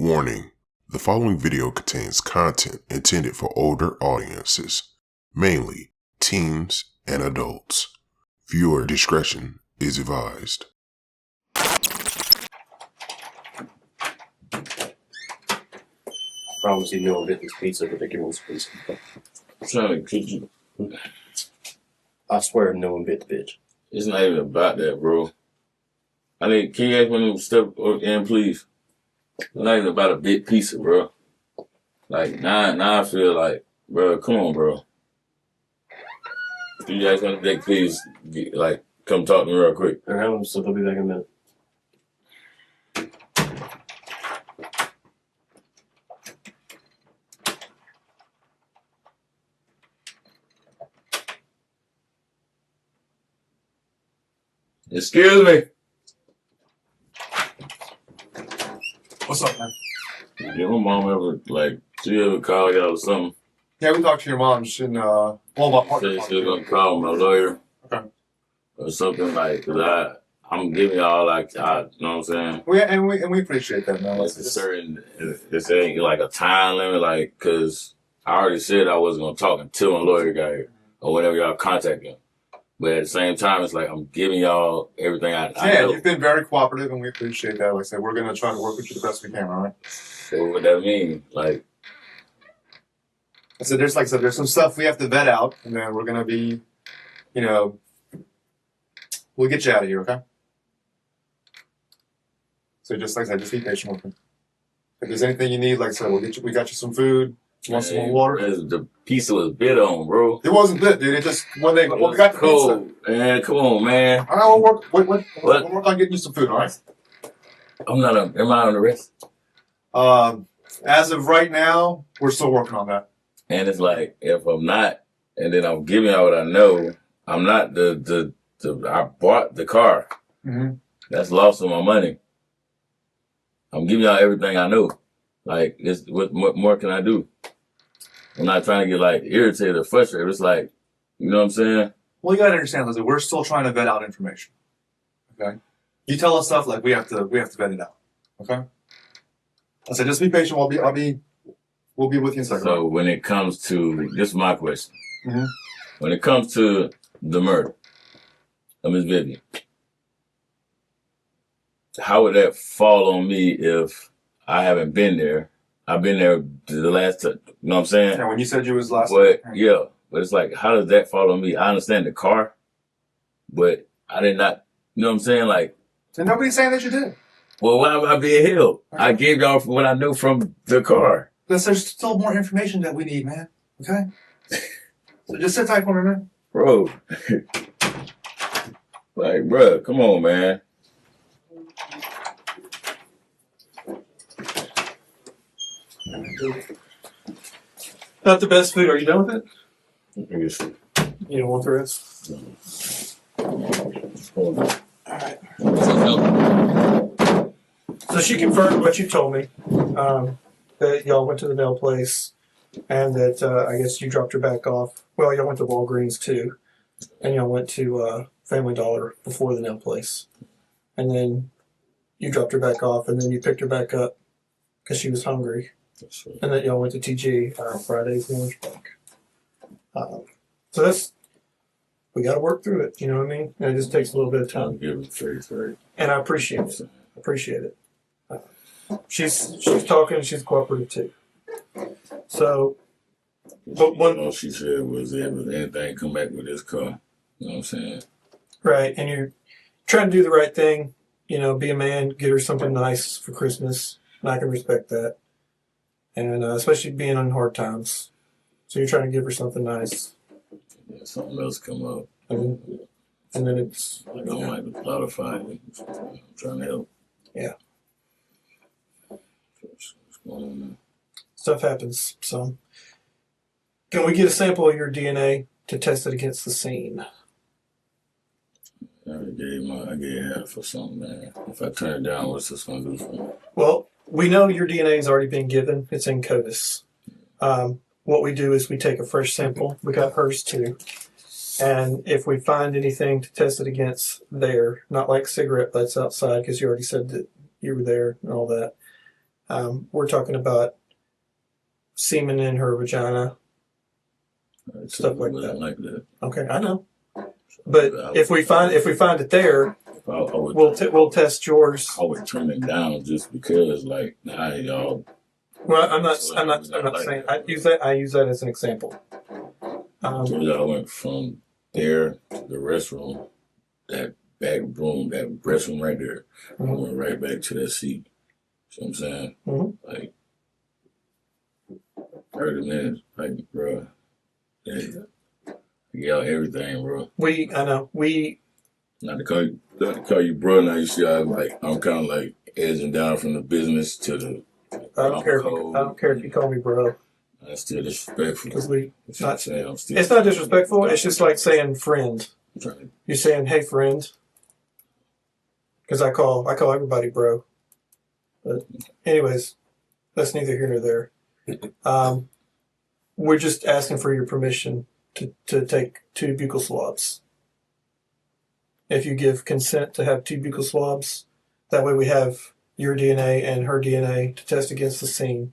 Warning: the following video contains content intended for older audiences, mainly teens and adults. Viewer discretion is advised. Promise you no one bit this pizza, but they give me this pizza. Trying to kick you. I swear no one bit the bitch. It's not even about that, bro. Can you ask me to step in, please? It's not even about a big pizza, bro. Like, now I feel like, bro, come on, bro. You guys want to please, come talk to me real quick. All right, so they'll be back in a minute. Excuse me. What's up, man? Did my mom she ever call y'all or something? Yeah, we talked to your mom. She's in, my partner. Said she was going to call my lawyer. Okay. Or something cause I'm giving y'all you know what I'm saying? We appreciate that, man. This ain't like a time limit, cause I already said I wasn't gonna talk until my lawyer got here or whenever y'all contact him. But at the same time, it's like I'm giving y'all everything I know. You've been very cooperative, and we appreciate that. Like I said, we're gonna try to work with you the best we can. All right. So what that mean? I said, there's some stuff we have to vet out, and then we're gonna be, we'll get you out of here, okay? So just like I said, just be patient with me. If there's anything you need, like I said, we got you some food. You want some more water? The pizza was bit on, bro. It wasn't bit, dude. It just we got the cold. pizza. Man, come on, man. All right, we'll work on getting you some food, all right? Am I on the rest? As of right now, we're still working on that. And it's like, if I'm not, and then I'm giving y'all what I know, I'm not I bought the car. Mm-hmm. That's lost on my money. I'm giving y'all everything I know. What more can I do? I'm not trying to get irritated or frustrated. It's like, you know what I'm saying? Well, you gotta understand, Lizzie, we're still trying to vet out information. Okay? You tell us stuff we have to vet it out. Okay? I said, just be patient. We'll be with you in a second. So when it comes to, this is my question. Mm-hmm. When it comes to the murder of Miss Vivian, how would that fall on me if I haven't been there? I've been there the last time, you know what I'm saying? Yeah, when you said you was last time. Yeah, but it's like, how does that fall on me? I understand the car, but I did not, you know what I'm saying? So nobody's saying that you did. Well, why am I being held? Okay. I gave y'all what I know from the car. Because there's still more information that we need, man. Okay? So just sit tight for me, man. Bro. Bro, come on, man. Not the best food. Are you done with it? Yes. You don't want the rest? Alright. So she confirmed what you told me, that y'all went to the nail place, and that I guess you dropped her back off. Well, y'all went to Walgreens too, and y'all went to Family Dollar before the nail place. And then you dropped her back off, and then you picked her back up because she was hungry. Right. And then y'all went to TG Friday's lunch break. So we got to work through it. You know what I mean? And it just takes a little bit of time. And I appreciate it. She's talking. She's cooperative too. So, but all she said was, anything come back with this car. You know what I'm saying? Right, and you're trying to do the right thing. Be a man, get her something nice for Christmas, and I can respect that. And especially being on hard times. So you're trying to give her something nice. Yeah, something else come up. And then it's... I don't like the plot of fire. I'm trying to help. Yeah. What's going on now? Stuff happens. So can we get a sample of your DNA to test it against the scene? I gave half or something, man. If I turn it down, what's this going to do for me? Well, we know your DNA has already been given. It's in CODIS. What we do is we take a fresh sample. We got hers too. And if we find anything to test it against there, not like cigarette butts outside, because you already said that you were there and all that, We're talking about semen in her vagina, stuff like that. Like that. Okay, I know. But if we find it there, we'll test yours. I would turn it down just because, like, nah, y'all. Well, I'm not saying. I use that as an example. I went from there to the restroom, that back room, that restroom right there. I went right back to that seat. See what I'm saying? Like 30 minutes, like, bro. Yeah, everything, bro. I know. Not to call you bro. Now you see, I'm kind of like edging down from the business to the. I don't care if you call me bro. That's still disrespectful. Because it's not disrespectful. It's just like saying friend. You're saying, hey, friend. Because I call everybody bro. But anyways, that's neither here nor there. We're just asking for your permission to take 2 buccal swabs. If you give consent to have 2 buccal swabs, that way we have your DNA and her DNA to test against the scene.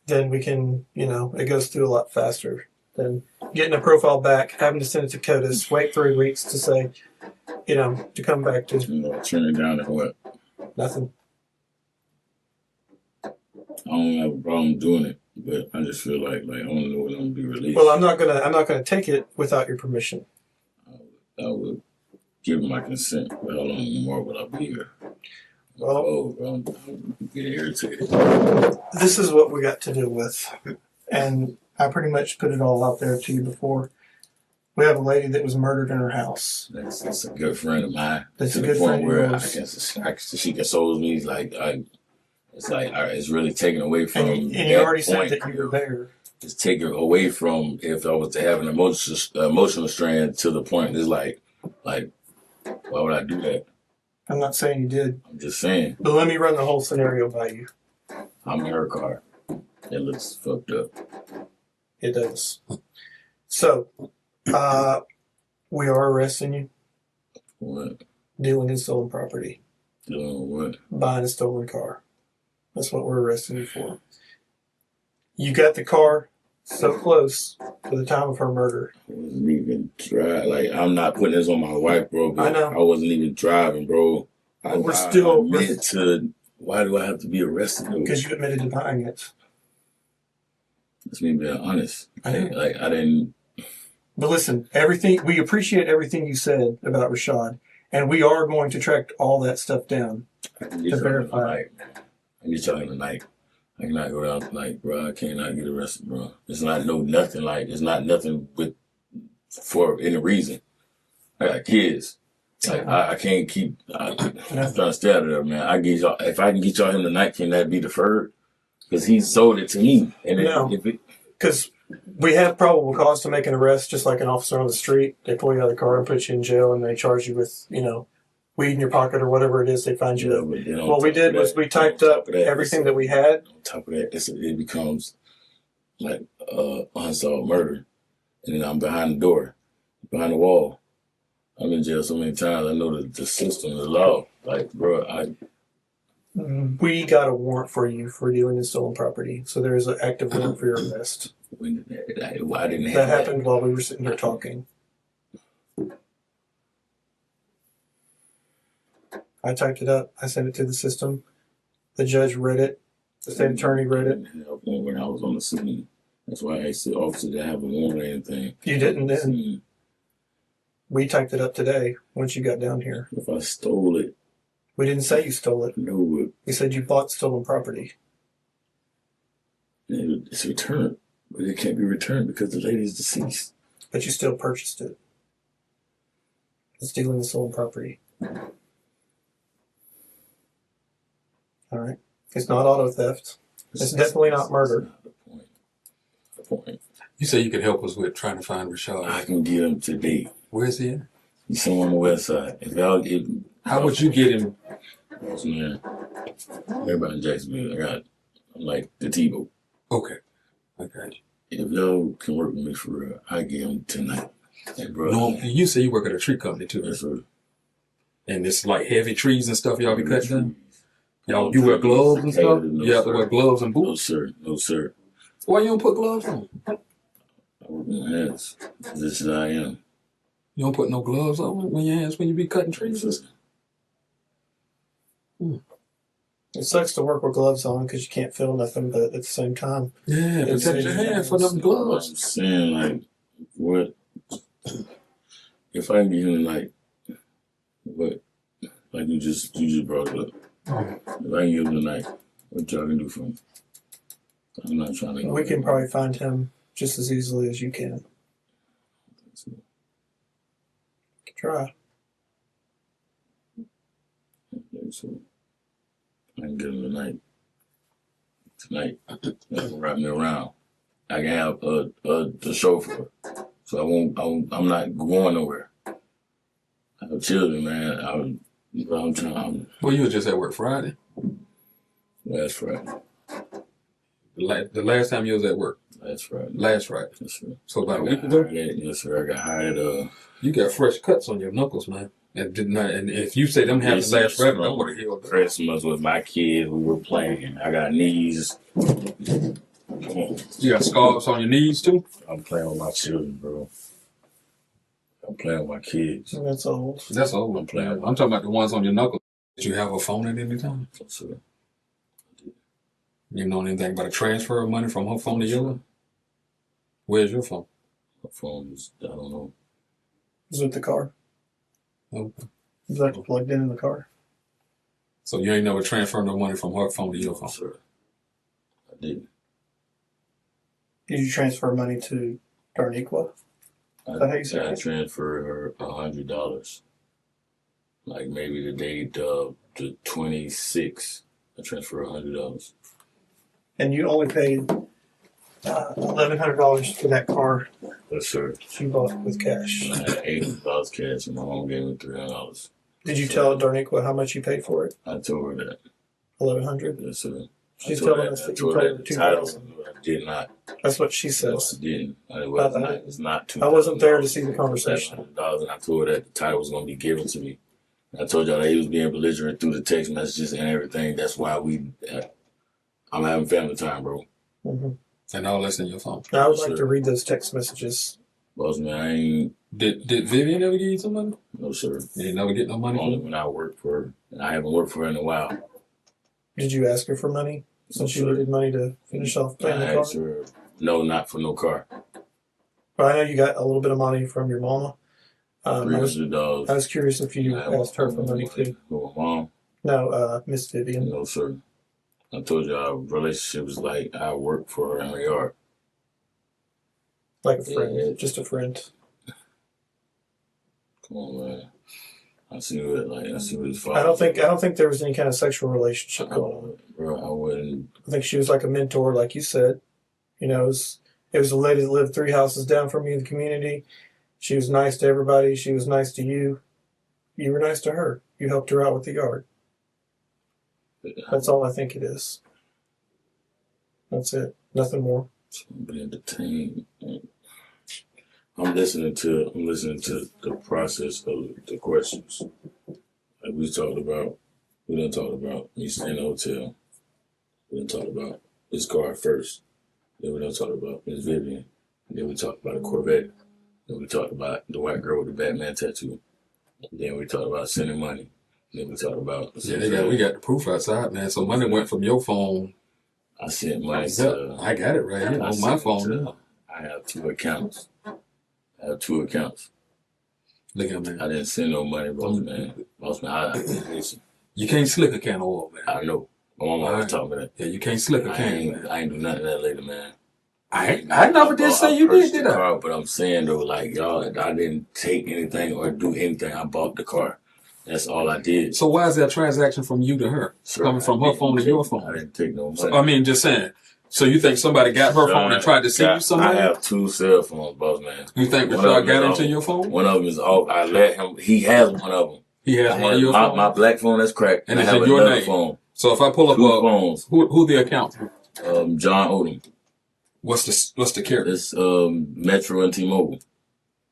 Then we can, it goes through a lot faster than getting a profile back, having to send it to CODIS, wait 3 weeks to say, to come back to. Turn it down and what? Nothing. I don't have a problem doing it, but I just feel like I don't know when I'm gonna be released. Well, I'm not gonna take it without your permission. I would give my consent, but how long more will I be here? Well, I'm getting irritated. This is what we got to deal with, and I pretty much put it all out there to you before. We have a lady that was murdered in her house. That's a good friend of mine. That's a good friend of yours. She consoles me. It's really taken away from. And you already said that you were there. It's taken away from if I was to have an emotional strand to the point. It's like, why would I do that? I'm not saying you did. I'm just saying. But let me run the whole scenario by you. I'm in her car. It looks fucked up. It does. So, we are arresting you. What? Dealing in stolen property. Dealing with what? Buying a stolen car. That's what we're arresting you for. You got the car so close to the time of her murder. I wasn't even driving. I'm not putting this on my wife, bro. But I know. I wasn't even driving, bro. We're still. Why do I have to be arrested? Because you admitted to buying it. That's me being honest. I know. I didn't. But listen, we appreciate everything you said about Rashad, and we are going to track all that stuff down to verify. I get y'all in the night. I cannot go down tonight, bro. I cannot get arrested, bro. It's not nothing. It's not nothing for any reason. I got kids. I can't keep. I'm trying to stay out of there, man. If I can get y'all in tonight, can that be deferred? Because he sold it to me, and because we have probable cause to make an arrest, just like an officer on the street. They pull you out of the car and put you in jail, and they charge you with, weed in your pocket or whatever it is they find you with. What we did was we typed up everything that we had. On top of that, it becomes like unsolved murder. And then I'm behind the door, behind the wall. I'm in jail so many times. I know the system, the law. Bro, we got a warrant for you for dealing in stolen property. So there is an active warrant for your arrest. When I didn't have that happened while we were sitting here talking. I typed it up. I sent it to the system. The judge read it. The state attorney read it. When I was on the scene. That's why I asked the officer to have a warrant or anything. You didn't then. We typed it up today once you got down here. If I stole it. We didn't say you stole it. No. We said you bought stolen property. It's returned. But it can't be returned because the lady's deceased. But you still purchased it. It's dealing in stolen property. All right. It's not auto theft. It's definitely not murder. Not the point. You say you could help us with trying to find Rashad. I can get him today. Where is he at? He's somewhere on the west side. How would you get him? Man, everybody in Jacksonville, I'm like the Tebow. Okay. I got you. If y'all can work with me for real, I get him tonight. Hey, bro. No, you say you work at a tree company too. Yes, sir. And it's like heavy trees and stuff y'all be cutting down? Y'all, you wear gloves and stuff? No, You have to sir. wear gloves and No, boots? sir. No, sir. Why you don't put gloves on? I work in hands. This is I am. You don't put no gloves on when your hands when you be cutting trees? Sir. It sucks to work with gloves on because you can't feel nothing, but at the same time, Yeah, It's protect your in hand for them I'm gloves. saying, like, what if I can get him like, what, like you just brought it up. If I can give him tonight, what y'all can do for him? I'm not trying to. we can probably find him just as easily as you can. Try. So I can get him tonight. Tonight, wrap me around. I can have the chauffeur, so I'm not going nowhere. I have children, man. I'm trying. Well, you were just at work Friday. Last Friday. The last time you was at work. Last Friday. Last Friday. Yes, sir. So about a I week got ago. hired. Yes, sir. I got hired. You got fresh cuts on your knuckles, man. And did not. And if you say them happened This last is Friday, from don't want to heal. Christmas with my kids. We were playing. I got knees. Come on. You got scars on your knees too. I'm playing with my children, bro. I'm playing with my kids. That's old. That's old. I'm playing. I'm talking about the ones on your knuckles. Did you have a phone at any time? Yes, sir. You know anything about a transfer of money from her phone to yours? Where's your phone? My phone's, I don't know. Is it the car? Okay. Is that plugged in the car? So you ain't never transferred no money from her phone to your phone? Yes, sir. I didn't. Did you transfer money to Darniqua? Is that how you say I it? transferred her $100. Like maybe the date of the 26th. I transferred $100. And you only paid $1,100 for that car Yes, sir. she bought with cash. I had $800 cash and my mom gave me $300. Did you tell Darniqua how much you paid for it? I told her that. $1,100. Yes, sir. She's I told telling her us that. I that you told told her her the title. $2,000. I did not. That's what she No, says. I didn't. It's not $2,000. I wasn't there to see the conversation. $700, and I told her that the title was going to be given to me. I told y'all that he was being belligerent through the text messages and everything. That's why I'm having family time, bro. Mm-hmm. And all that's in your phone. I would Yes, like sir. to read those text messages. Boss man, I ain't. Did Vivian ever give you some money? No, sir. You ain't never get no money Only from her? when I work for her. And I haven't worked for her in a while. Did you ask her for money since you sir. needed money to finish off paying the I car? asked her, no, not for no car. But I know you got a little bit of money from your mama. I $300. was curious if you asked her for money too. For my mom? No, Miss Vivian. No, sir. I told you our relationship was like I work for her in her yard. Like a friend, Yeah. just a friend. Come on, man. I see what his father. I don't think there was any kind of sexual relationship going on. Bro, I wouldn't. I think she was like a mentor, like you said. You know, it was a lady that lived 3 houses down from me in the community. She was nice to everybody. She was nice to you. You were nice to her. You helped her out with the yard. That's all I think it is. That's it. Nothing more. Be entertained. I'm listening to the process of the questions. Like we done talked about me staying in the hotel. We done talked about his car first. Then we done talked about Miss Vivian. Then we talked about a Corvette. Then we talked about the white girl with the Batman tattoo. Then we talked about sending money. Then we talked about We got the proof outside, man. So money went from your phone. I sent money to. I got it right here on my phone. I have 2 accounts. Look at man. I didn't send no money, boss man. Boss man, listen. You can't slick a can of oil, man. I know. My mama always taught me that. Yeah, you can't slick a can, man. I ain't do nothing to that lady, man. I never did say you did I? Car, but I'm saying though, like y'all, I didn't take anything or do anything. I bought the car. That's all I did. So why is that transaction from you to her? Sir, coming from her phone to your phone? I didn't take no money. I mean, just saying. So you think somebody got her phone and tried to send you some money? I have 2 cell phones, boss man. You think Rashad got into your phone? One of them is off. I let him. He has one of them. He has one of your phones? My black phone that's cracked. And I it's have in your another name. phone. So if I pull up 2 phones. who the account? John Odom. What's the carrier? It's Metro and T-Mobile.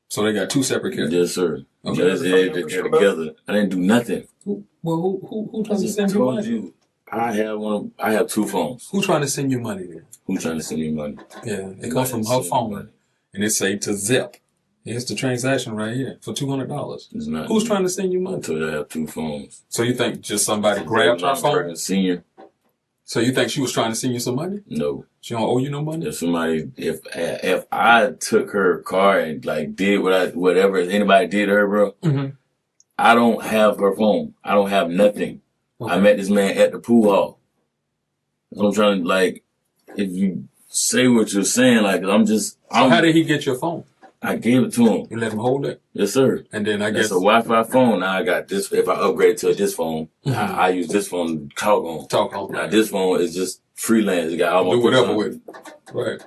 So they got 2 separate carriers. Yes, sir. Okay. They're together. I didn't do nothing. Who I doesn't just send you told money? you. I have one. I have two phones. Who trying to send you money then? Who's trying to send me money? Yeah, it comes from her phone, and it say to Zip. Here's the transaction right here for $200. It's not. Who's trying to send you I money? told you I have two phones. So you think just somebody grabbed her Zebulon phone? Perkins Senior. So you think she was trying to send you some money? No. She don't owe you no money? If somebody, if I took her car and like did whatever anybody did to her, bro, Mm-hmm. I don't have her phone. I don't have nothing. Okay. I met this man at the pool hall. I'm trying to like, if you say what you're saying, like So how did he get your phone? I gave it to him. You let him hold it? Yes, sir. And then I That's guess a Wi-Fi phone. Now I got this. If I upgrade to this phone, Mhm. I use this phone to talk on. talk on Now this phone is just freelance. It got all my do whatever pictures with it. Right.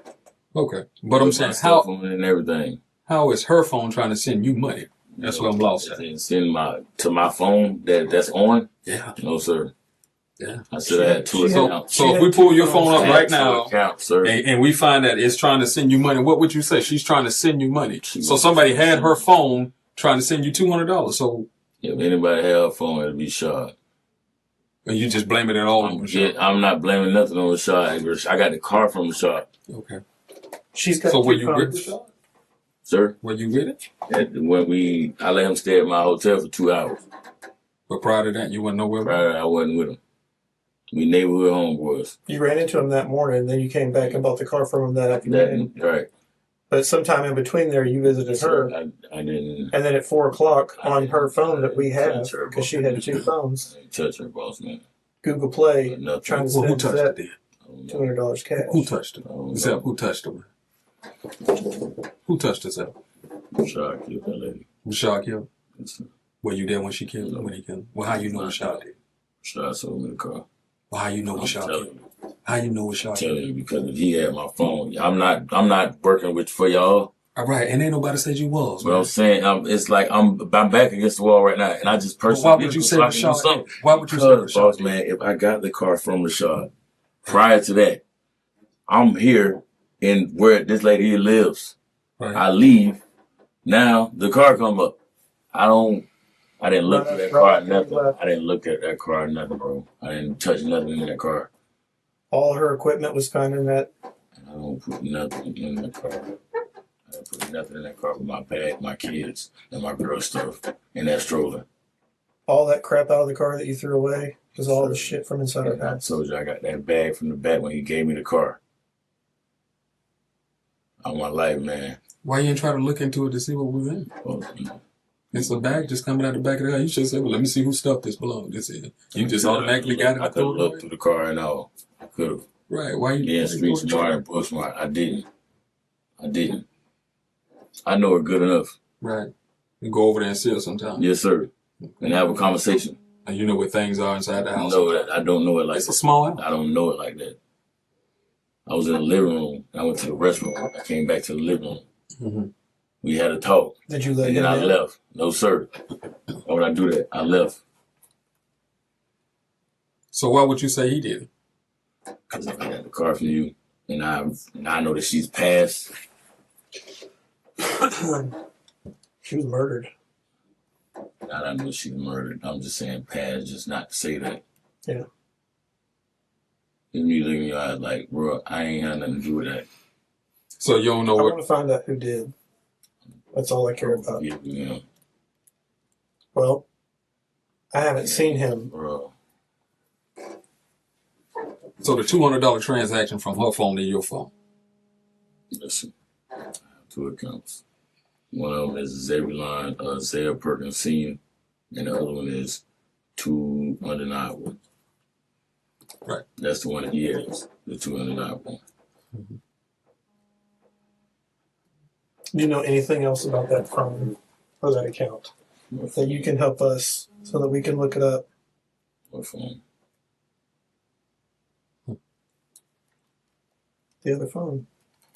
Okay. But I'm my saying stuff on it and everything. how is her phone trying to send you money? That's what I'm lost at. And send to my phone that's on. Yeah. No, sir. Yeah. I should have had two accounts. So if we pull your phone up I had right two now accounts, sir. and we find that it's trying to send you money, what would you say? She's trying to send you money. So somebody had her phone trying to send you $200. So If anybody had a phone, it'd be shot. and you just blame it all on the shop. I'm not blaming nothing on the shot. I got the car from the shop, Okay. She's got So two were you phones. with it? sir. Were you with it? I let him stay at my hotel for 2 hours. But prior to that, you went nowhere. Prior, I wasn't with him. We neighborhood homeboys. You ran into him that morning, and then you came back and bought the car from him that afternoon. Right. But sometime in between there, you visited her. I didn't And then at 4 o'clock on her phone that we have, touch her, because she had two phones, touch her, boss man. Google Play, Nothing. trying to Well, who send touched that it then? $200 cash. Who touched it? I don't Zep, know. who touched it? Who touched it, Zep? Shot killed that lady. Rashad killed? Were you there when she killed him? When he killed him? Well, how you know Rashad did? Shot sold me the car. Well, how you know I'm Rashad telling killed him? How you know Rashad I'm killed telling him? you because if he had my phone, I'm not working for y'all. All right, and ain't nobody said you was. But I'm saying it's like I'm back against the wall right now, and I just But personally. why would you say so I can do Rashad something. did? Why would you say Because, Rashad boss did? man, if I got the car from Rashad, prior to that, I'm here in where this lady here lives. Right. I leave. Now the car come up. I didn't look at that car, nothing. I didn't look at that car, nothing, bro. I didn't touch nothing in that car. All her equipment was found in that. I don't put nothing in the car. I don't put nothing in that car but my bag, my kids, and my girl stuff in that stroller. All that crap out of the car that you threw away was all the shit from inside her And I house. told you I got that bag from the back when he gave me the car. On my life, man. Why you ain't try to look into it to see what was in? Oh, you know. It's a bag just coming out the back of the car. You should say, well, let me see whose stuff this belongs. This is. You just automatically got it. I could have looked through the car and all. I could have. Right. Why you? Yeah, street smart and bush smart. I didn't. I know it good enough. Right. You go over there and see her sometime. Yes, sir. And have a conversation. And you know where things are inside the house. No, that I don't know it like It's a that. small house. I don't know it like that. I was in the living room. I went to the restroom. I came back to the living room. Mm-hmm. We had a talk. Did you let And him then I in? left. No, sir. Why would I do that? I left. So why would you say he did it? Because if I got the car from you, and I know that she's passed. She was murdered. I know she's murdered. I'm just saying passed, just not to say that. Yeah. If you look in your eyes like, bro, I ain't had nothing to do with that. So you don't know I what? want to find out who did. That's all I care about. Yeah, you know, Well, I haven't seen him. bro. So the $200 transaction from her phone to your phone. Listen, I have two accounts. One of them is Zebulon Lorenzo Perkins Senior, and the other one is 2 undeniable. Right. That's the one that he has, the 2 undeniable. Mm-hmm. Do you know anything else about that phone or that account that you can help us so that we can look it up? What phone? The other phone.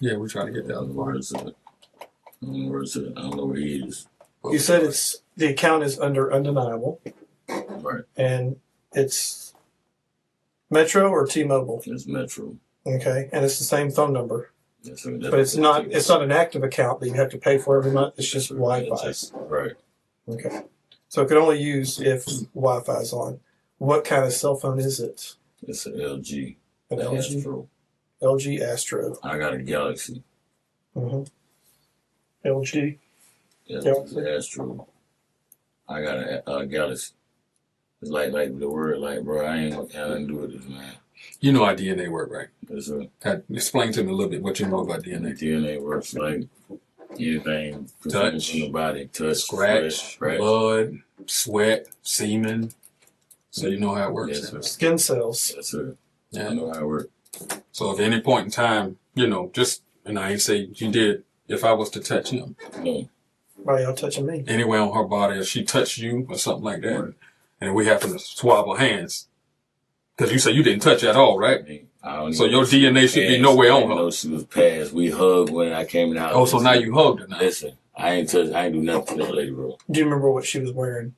Yeah, we're trying to get I that don't other know where part. it's at. I don't know where it's at. I don't know where he is. You said it's the account is under undeniable, Right. and it's Metro or T-Mobile. It's Metro. Okay, and it's the same phone number, Yes, sir. but it's not an active account that you have to pay for every month. It's just Wi-Fi. Right. Okay, so it can only use if Wi-Fi is on. What kind of cell phone is it? It's an LG. An LG? Astro. LG Astro. I got a Galaxy. Mm-hmm. LG. Yeah, Galaxy. Astro. I got a Galaxy. It's like the word, like, bro, I ain't got nothing to do with this, man. You know how DNA work, right? Yes, sir. Explain to me a little bit what you know about DNA. DNA works like anything Touch, from the body, touch, scratch, blood, sweat, semen. So you know how it works. Yes, sir. Skin cells. Yes, sir. Yeah. I know how it works. So if at any point in time, and I ain't say you did, if I was to touch him, No. Why y'all touching me? anywhere on her body, if she touched you or something like that, and we happen to swab our hands, because you say you didn't touch at all, right? I don't So even your know she DNA was should be passed. nowhere I on didn't her. know she was passed. We hugged when I came in the house. Oh, so now you hugged her now. Listen, I ain't do nothing to that lady, bro. Do you remember what she was wearing?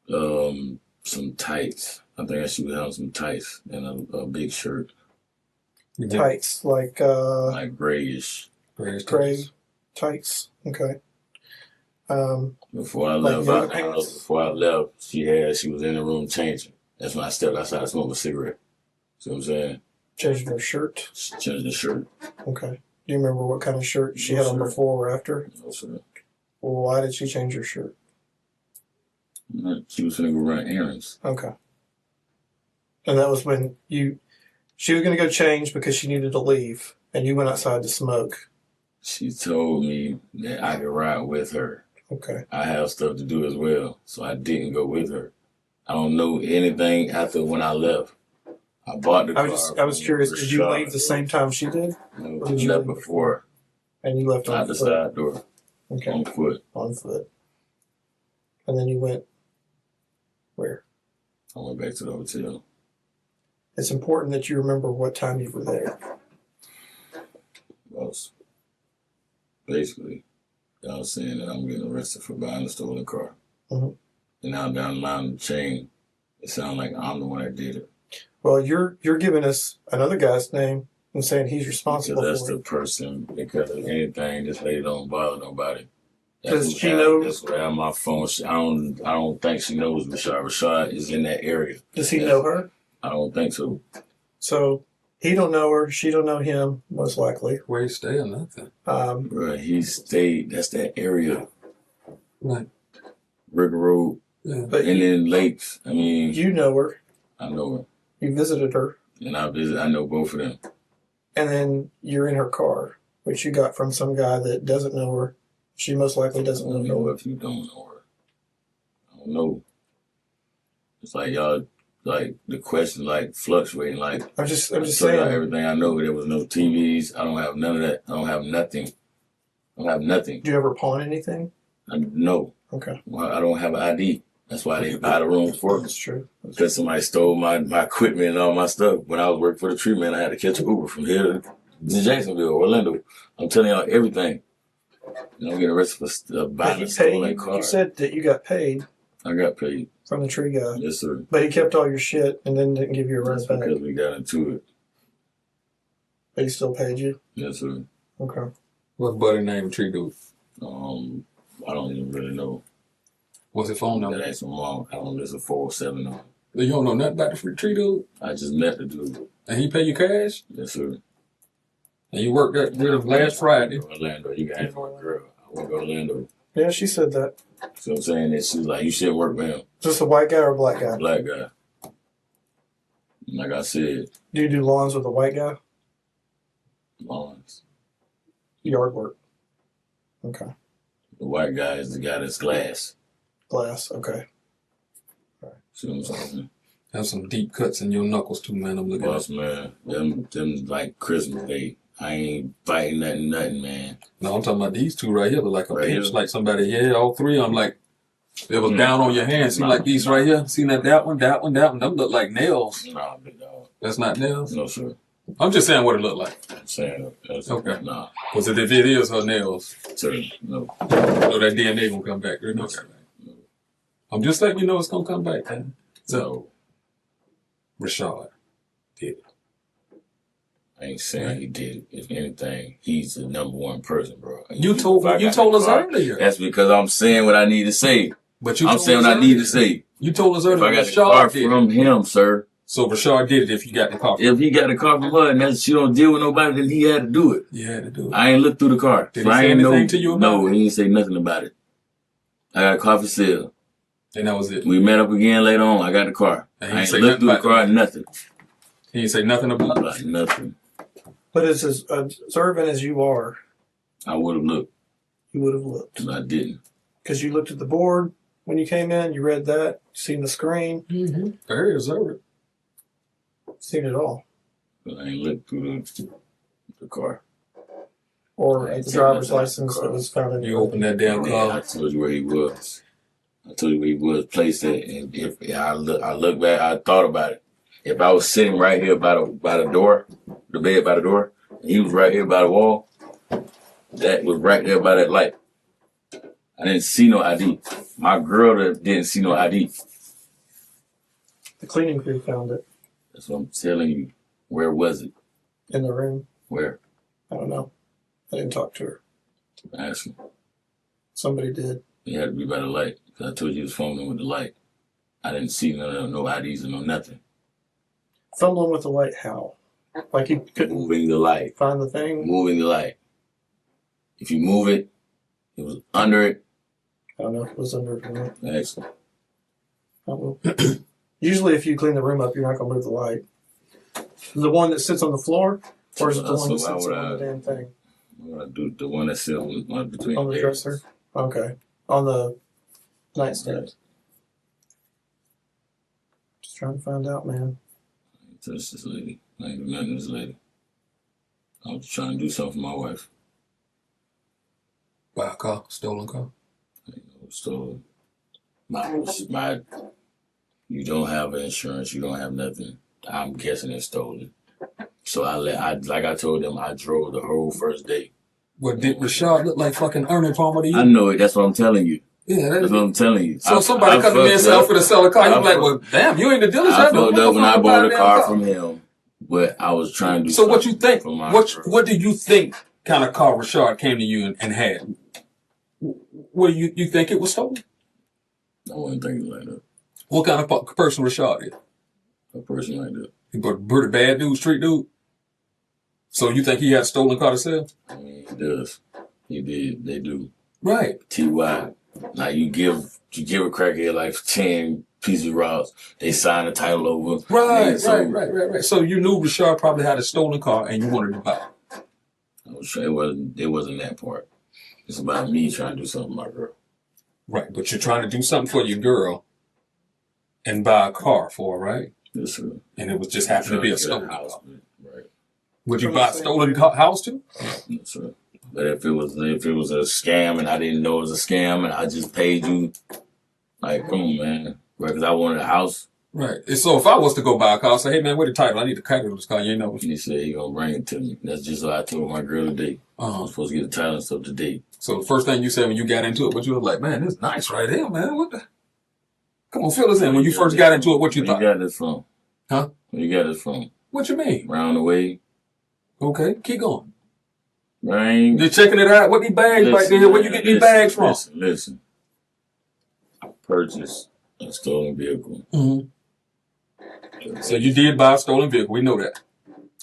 Some tights. I think she was having some tights and a big shirt, Tights, like grayish. gray tights. Okay. Before I Like left yoga out the house, pants? before I left, she was in the room changing. That's when I stepped outside to smoke a cigarette. See what I'm saying? Changing her shirt. She changed the shirt. Okay. Do you remember what kind of shirt she No, had on sir. before or after? No, sir. Well, why did she change her shirt? She was finna go run errands. Okay. And that was when she was going to go change because she needed to leave, and you went outside to smoke. She told me that I could ride with her. Okay. I have stuff to do as well, so I didn't go with her. I don't know anything after when I left. I bought the car. I was curious. Did you leave the same time she did? No, Or I did you left leave before. And you left on Out the foot. side door. Okay. On foot. On foot. And then you went where? I went back to the hotel. It's important that you remember what time you were there. Well, basically, y'all saying that I'm getting arrested for buying a stolen car. Mhm. And now down the line of the chain, it sounds like I'm the one that did it. Well, you're giving us another guy's name and saying he's responsible Because that's for the it. person, because of anything, this lady don't bother nobody. Does she know? That's what I have my phone. I don't think she knows Rashad. Rashad is in that area. Does he know her? I don't think so. So he don't know her. She don't know him, most likely. Where you stay or nothing. Bruh, he stayed, that's that area. Right. River Road. Yeah. But And then Lakes. I mean, you know her. I know her. You visited her. And I know both of them. And then you're in her car, which you got from some guy that doesn't know her. She most likely I doesn't don't know know her. if you don't know her. I don't know. It's like y'all, like the question, like fluctuating. Like I'm just I told y'all saying. everything I know. There was no TVs. I don't have none of that. I don't have nothing. I don't have nothing. Do you ever pawn anything? No. Okay. Well, I don't have an ID. That's why they buy the room for That's us. true. Because somebody stole my equipment and all my stuff. When I was working for the treatment, I had to catch an Uber from here to Jacksonville, Orlando. I'm telling y'all everything. I'm getting arrested for But buying he a stolen paid. car. You said that you got paid I got paid. from the tree guy, Yes, sir. but he kept all your shit and then didn't give you a ride That's back. because we got into it. But he still paid you. Yes, sir. Okay. What's buddy name Tree Dude? I don't even really know. What's his phone number? That ain't so long. I don't listen 407 number. You don't know nothing about the free Tree Dude? I just met the dude. And he pay you cash? Yes, sir. And you worked with him last Friday? Orlando. You can ask my girl. I want to go to Orlando. Yeah, she said that. So I'm saying that she's like, you shouldn't work with him. Is this a white guy or a black guy? Black guy. Like I said, Do you do lawns with a white guy? lawns. Yard work. Okay. The white guy is the guy that's glass. Glass. Okay. See what I'm saying? Have some deep cuts in your knuckles too, man. I'm looking Boss, at. man. Them like Christmas Day. I ain't fighting nothing, man. No, I'm talking about these two right here. Look like a Right pinch, here? like somebody. Yeah, all three of them like it was down on your hand. See, like these right here. See that one. Them look like nails. Nah, big dog. That's not nails. No, sir. I'm just saying what it looked like. I'm saying that's Okay. Nah, Because if it is her nails, sir. No. so that DNA gonna come back. Okay. I'm just letting you know it's gonna come back, man. So Rashad did it. I ain't saying he did it. If anything, he's the number one person, bro. You If told I you got told the us car, earlier. That's because I'm saying what I need to say. But you I'm told saying us what I need earlier. to say. You told us If earlier I got the car Rashad did it. from him, sir, So Rashard did it if you got the car. If he got the car from her and that she don't deal with nobody, then he had to do it. You had to do it. I ain't looked through the car. Did so he I say ain't anything know, to you about No, it? he didn't say nothing about it. I got a car for sale. And that was it. We met up again later on. I got the car. And I ain't looked through the car, nothing. He didn't say nothing about About nothing. But as observant as you are, I would have looked, you would have looked. but I didn't. Because you looked at the board when you came in, you read that, seen the screen, it. Very observant. seen it all. But I ain't looked through the car. Or I at ain't the seen driver's nothing about license the that car. was found in You opened that damn I car. told you where he was. I told you where he was placed at. And if I look back, I thought about it. If I was sitting right here by the door, the bed by the door, and he was right here by the wall, that was right there by that light. I didn't see no ID. My girl didn't see no ID. The cleaning crew found it That's what I'm telling you. Where was it? in the room. Where? I don't know. I didn't talk to her. Ask him. Somebody did. It had to be by the light. Because I told you he was fumbling with the light. I didn't see no IDs or no nothing. Fumbling with the light, how? Like he couldn't Moving the light. find the thing? Moving the light. If you move it, it was under it. I don't know if it was under it or not. Excellent. I will. Usually if you clean the room up, you're not going to move the light. The one that sits on the floor? Or is it the one that sits on the damn thing? What I do, the one that sits on between On the dresser? Okay. On the nightstand. Just trying to find out, man. Touch this lady. I ain't do nothing to this lady. I was trying to do something for my wife. Buy a car, stolen car. So my you don't have insurance, you don't have nothing. I'm guessing it's stolen. So like I told them, I drove the whole first day. What, did Rashard look like fucking Ernie Palmer to you? I know it. That's what I'm telling you. Yeah, That's what I'm telling you. So somebody come to me and say, I'm for to sell a car. You be like, well, damn, you ain't the dealership. I fucked up when I bought a car from him, but I was trying to do So what you think? for my What girl. do you think kind of car Rashard came to you and had? What do you think it was stolen? I wasn't thinking like that. What kind of person Rashard is? A person like that. He a pretty bad dude, street dude. So you think he had a stolen car to sell? I mean, he does. He did. They do. Right. TY. Like you give a crackhead like 10 pieces of rocks, they sign the title over. Right. So So you knew Rashard probably had a stolen car and you wanted to buy it. I was sure it wasn't that part. It's about me trying to do something for my girl. Right, but you're trying to do something for your girl and buy a car for her, right? Yes, sir. And it was just happened to be a stolen car. Right. Would you buy a stolen house too? Yes, sir. But if it was a scam and I didn't know it was a scam and I just paid you, like, come on, man. Because I wanted a house. Right. And so if I was to go buy a car, I'd say, hey man, where the title? I need the title of this car. You ain't know. He said he gonna bring it to me. That's just what I told my girl today. I was supposed to get the title and stuff today. So the first thing you said when you got into it, what you was like, man, this nice right here, man. What the? Come on, fill us in. When you first got into it, what you thought? Where you got this from? Huh? Where you got this from? What you mean? Round the way. Okay, keep going. Right. You're checking it out. What these bags right there? Where you get these bags from? Listen. I purchased a stolen vehicle. Mm-hmm. So you did buy a stolen vehicle. We know that.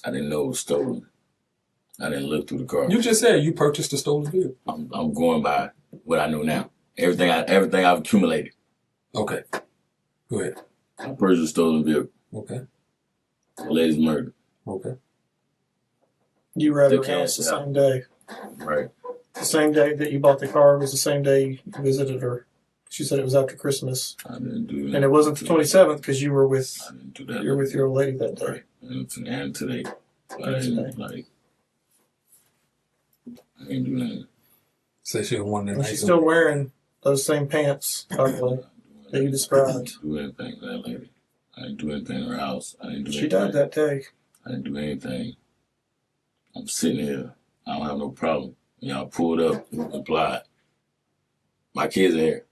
I didn't know it was stolen. I didn't look through the car. You just said you purchased a stolen vehicle. I'm going by what I know now. Everything I've accumulated. Okay. Go ahead. I purchased a stolen vehicle. Okay. The lady's murdered. Okay. You read The her house the cash out. same day. Right. The same day that you bought the car was the same day you visited her. She said it was after Christmas. I didn't do that. And it wasn't the 27th because you were with I didn't do that. you were with your old lady that day. Right. And today. I And didn't today. I didn't do nothing. Say she one that And night. she's still wearing those same pants, by the way, that you described. I didn't do anything for that lady. I didn't do anything in her house. I didn't do She anything. died that day. I didn't do anything. I'm sitting here. I don't have no problem. Y'all pulled up, applied. My kids are here.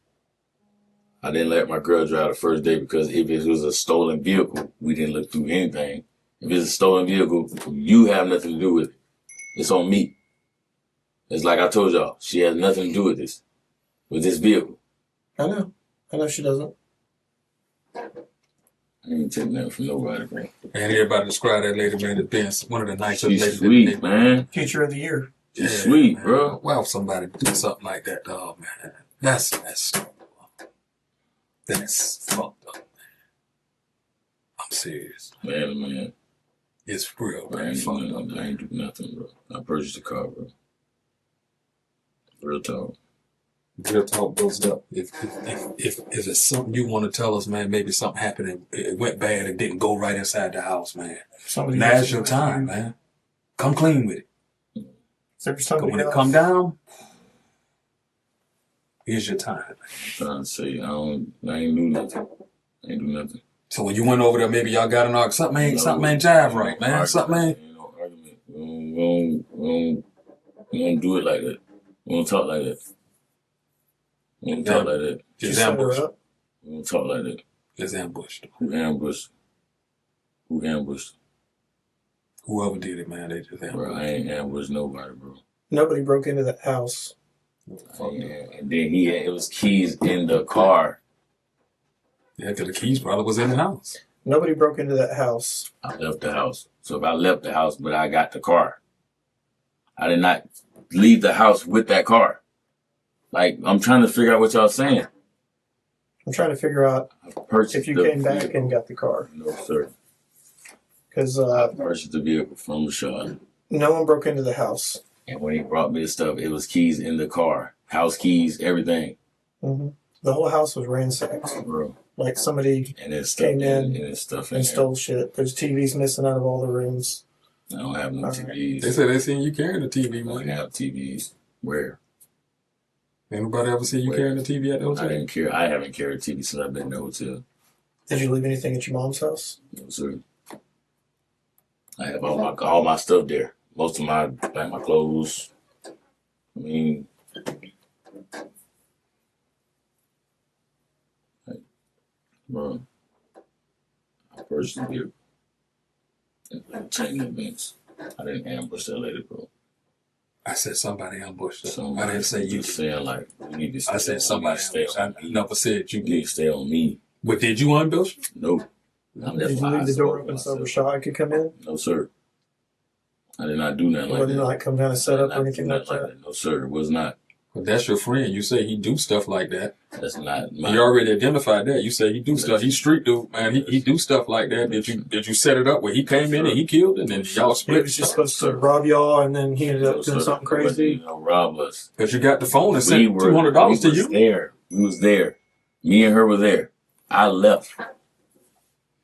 I didn't let my girl drive the first day because if it was a stolen vehicle, we didn't look through anything. If it's a stolen vehicle, you have nothing to do with it. It's on me. It's like I told y'all, she has nothing to do with this vehicle. I know. I know she doesn't. I ain't taking nothing from nobody, bro. And everybody described that lady, man, as being one of the nicest She's ladies sweet, in the man. Teacher of the year. She's sweet, man. bro. Why would somebody do something like that, dog, man? That's fucked up, man. I'm serious. Man. It's real, I man. ain't Fucked do up, nothing. I man. ain't do nothing, bro. I purchased a car, bro. Real talk. Real talk goes up. If it's something you want to tell us, man, maybe something happened and it went bad and didn't go right inside the house, man. Somebody Now's else your is time, with you. man. Come clean with it. There's But somebody when it else. come down, here's your time. I'm trying to say, I ain't do nothing. I ain't do nothing. So when you went over there, maybe y'all got an argument. Something ain't jive right, man. Something ain't. Ain't no argument. We don't do it like that. We don't talk like that. We don't talk like that. She Just set her ambushed. up. We don't talk like that. Just ambushed. Who ambushed? Who ambushed? Whoever did it, man, they just ambushed. Bro, I ain't ambushed nobody, bro. Nobody broke into that house. And then it was keys in the car. Yeah, because the keys probably was in the house. Nobody broke into that house. I left the house. So if I left the house, but I got the car, I did not leave the house with that car. Like, I'm trying to figure out what y'all saying. I'm trying to figure out I purchased if you the came back vehicle. and got the car. No, sir. Because I purchased the vehicle from Rashad. no one broke into the house. And when he brought me the stuff, it was keys in the car. House keys, everything. Mm-hmm. The whole house was ransacked. Bro. Like somebody And it's stuff came in and it's stuff in and there. stole shit. There's TVs missing out of all the rooms. I don't have no All right. TVs. They said they seen you carrying the TV, I don't man. have TVs. Where? Anybody ever see you Where? carrying the TV at the I hotel? didn't care. I haven't carried a TV since I've been in the hotel. Did you leave anything at your mom's house? No, sir. I have all my stuff there. Most of my clothes. I mean, bro, I purchased the vehicle. Chain events. I didn't ambush that lady, bro. I said somebody ambushed her. Somebody I didn't say you just did. saying like you need to stay. I said somebody stay ambushed her. on I me. never said you You need did. to stay on me. But did you ambush her? No. Did you leave the door open so Rashad could come in? No, sir. I did not do nothing It like wasn't that. like come down and set I did up not or do anything like nothing that? No, sir. It was not. But that's your friend. You say he do stuff like that. That's not my. You already identified that. You say he do stuff. He's street dude, man. He do stuff like that. Did you set it up where he came in and he killed and then y'all He split? was just supposed to rob y'all and then he ended up doing something crazy. Rob us. Because you got the phone and sent $200 to you. We was there. Me and her were there. I left.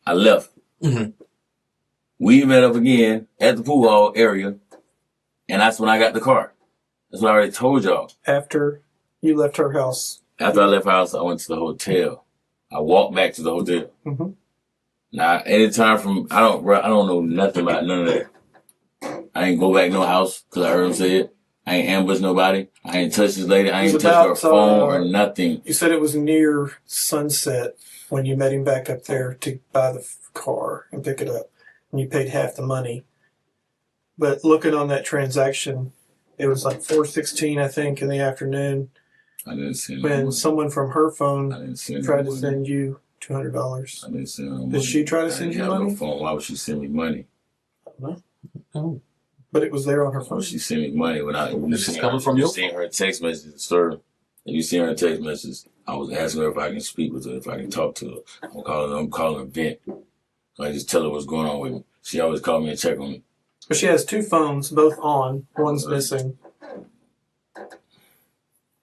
Mm-hmm. We met up again at the pool hall area, and that's when I got the car. That's what I already told y'all. After you left her house. After I left house, I went to the hotel. I walked back to the hotel. Mm-hmm. Now, anytime from I don't know nothing about none of that. I ain't go back no house because I heard him say it. I ain't ambushed nobody. I ain't touched this lady. I ain't touched her phone or nothing. You said it was near sunset when you met him back up there to buy the car and pick it up, and you paid half the money. But looking on that transaction, it was like 4:16, I think, in the afternoon I didn't send when no someone from her I phone didn't send tried no to money. send you $200. I didn't send no money. Did she try to send you I didn't have money? no phone. Why would she send me money? I don't know. Oh. But it was there on her Why phone. would she send me money when It's coming from your seen her text messages, sir? If you seen her text messages, I was asking her if I can speak with her, if I can talk to her. I'm calling her vent. So I just tell her what's going on with me. She always call me and check on me. But she has two phones, both on. One's missing.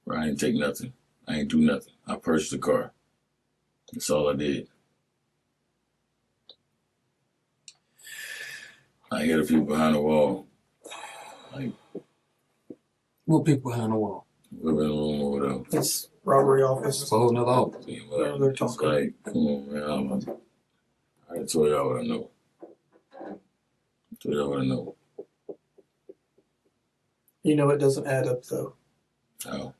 Bro, I ain't take nothing. I ain't do nothing. I purchased a car. That's all I did. I hear the people behind the wall. Like, What people behind the wall? we're in the room or whatever. It's robbery office. It's a whole nother office. Yeah, Yeah, they're it's talking. like, come on, man. I already told y'all what I know. Told y'all what I know. You know it doesn't add up, though. Oh.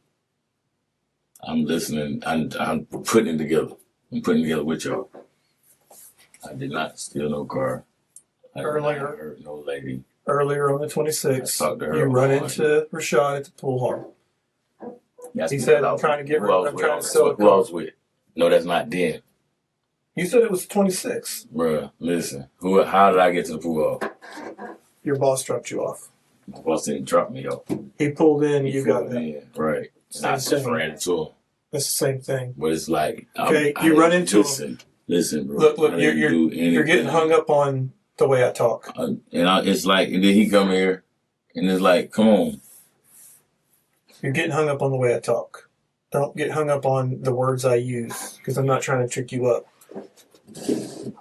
I'm listening. I'm putting it together. I'm putting it together with y'all. I did not steal no car. I did not hurt no lady. Earlier on the I talked to 26th, her you run on- into Rashad at the pool hall. That's He me. said, I'm trying to get Who rid I of was I'm with? trying to sell a Who I car. was with? No, that's not then. You said it was 26. Bruh, listen. How did I get to the pool hall? Your boss dropped you off. My boss didn't drop me though. He pulled in, He you got pulled in. in, right. And I just Same thing. ran into him. It's the same thing. But it's like, Okay, you run into him. Listen, bro. Look, I didn't do anything. you're getting hung up on the way I talk. It's like, and then he come here, and it's like, come on. You're getting hung up on the way I talk. Don't get hung up on the words I use, because I'm not trying to trick you up.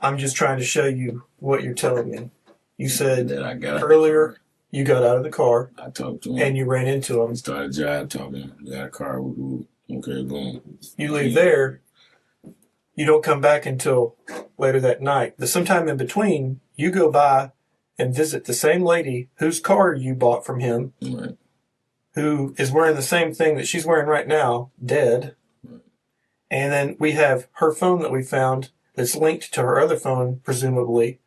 I'm just trying to show you what you're telling me. You said Then I got earlier you got out of the car I talked to him. and you ran into him. We started jive talking. We got a car. Okay, boom. You leave there. You don't come back until later that night. But sometime in between, you go by and visit the same lady whose car you bought from him, Right. who is wearing the same thing that she's wearing right now, dead. Right. And then we have her phone that we found that's linked to her other phone, presumably.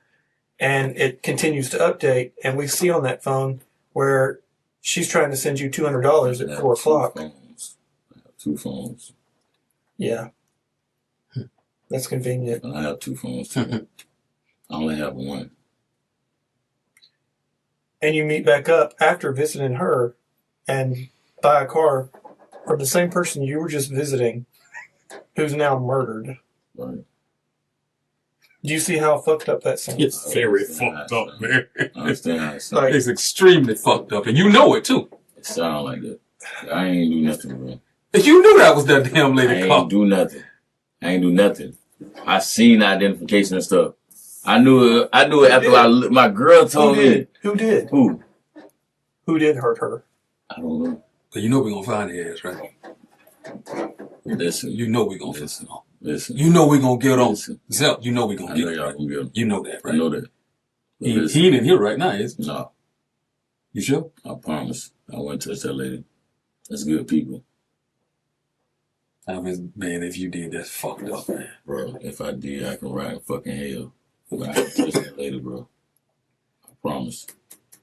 And it continues to update. And we see on that phone where she's trying to send you $200 at 4 o'clock. I have 2 phones. Yeah. That's convenient. I have 2 phones too. I only have one. And you meet back up after visiting her and buy a car from the same person you were just visiting, who's now murdered. Right. Do you see how fucked up that sounds? It's very fucked up, man. I understand how it sounds. Like, It's extremely fucked up, and you know it too. It sound like that. I ain't do nothing, bro. You knew that was that damn I lady ain't car. do nothing. I ain't do nothing. I seen the identification and stuff. I knew it after my girl told me. Who did? Who? Who did hurt her? I don't know. But you know we're gonna find the ass, right? Listen. You know we're gonna find Listen. it. Listen. You know we're gonna get on. Listen. Zep, you know we're gonna I get know it, y'all right? gonna get him. You know that, I right? know that. But He listen. ain't in here right now, is he? No. You sure? I promise. I wouldn't touch that lady. That's good people. I mean, man, if you did, that's fucked up, man. Bro, if I did, I can ride in fucking hell. But I can touch that lady, bro. I promise.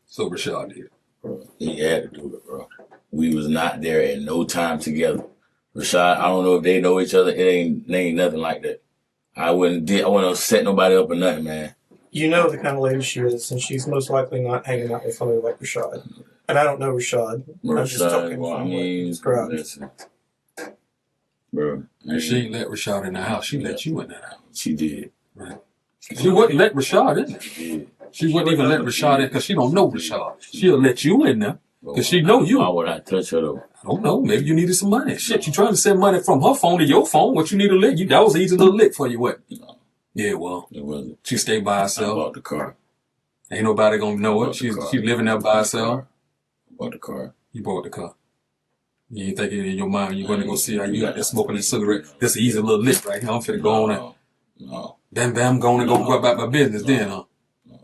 So Rashad did. Bro, he had to do it, bro. We was not there at no time together. Rashad, I don't know if they know each other. It ain't nothing like that. I wouldn't set nobody up or nothing, man. You know the kind of lady she is, and she's most likely not hanging out with somebody like Rashad. And I don't know Rashad. I'm just talking well, I from what you mean, described. listen. Bro, And she ain't let Rashad in the house. She let you in that house. she did. Right. She wouldn't let Rashad in there. She did. She wouldn't even let Rashad in because she don't know Rashad. She'll let you in there because she know you. Why would I touch her though? I don't know. Maybe you needed some money. Shit, you trying to send money from her phone to your phone. What you need to lick? That was an easy little lick for you, what? No, Yeah, well, it wasn't. she stayed by I herself. bought the car. Ain't nobody gonna know Bought it. the She's car. living there by herself. Bought the car. You bought the car. You ain't thinking in your mind you wanna go see how you got there smoking a cigarette. This easy little lick right here. I'm finna go on and No. bam, bam, go on and go about my business then, huh? No.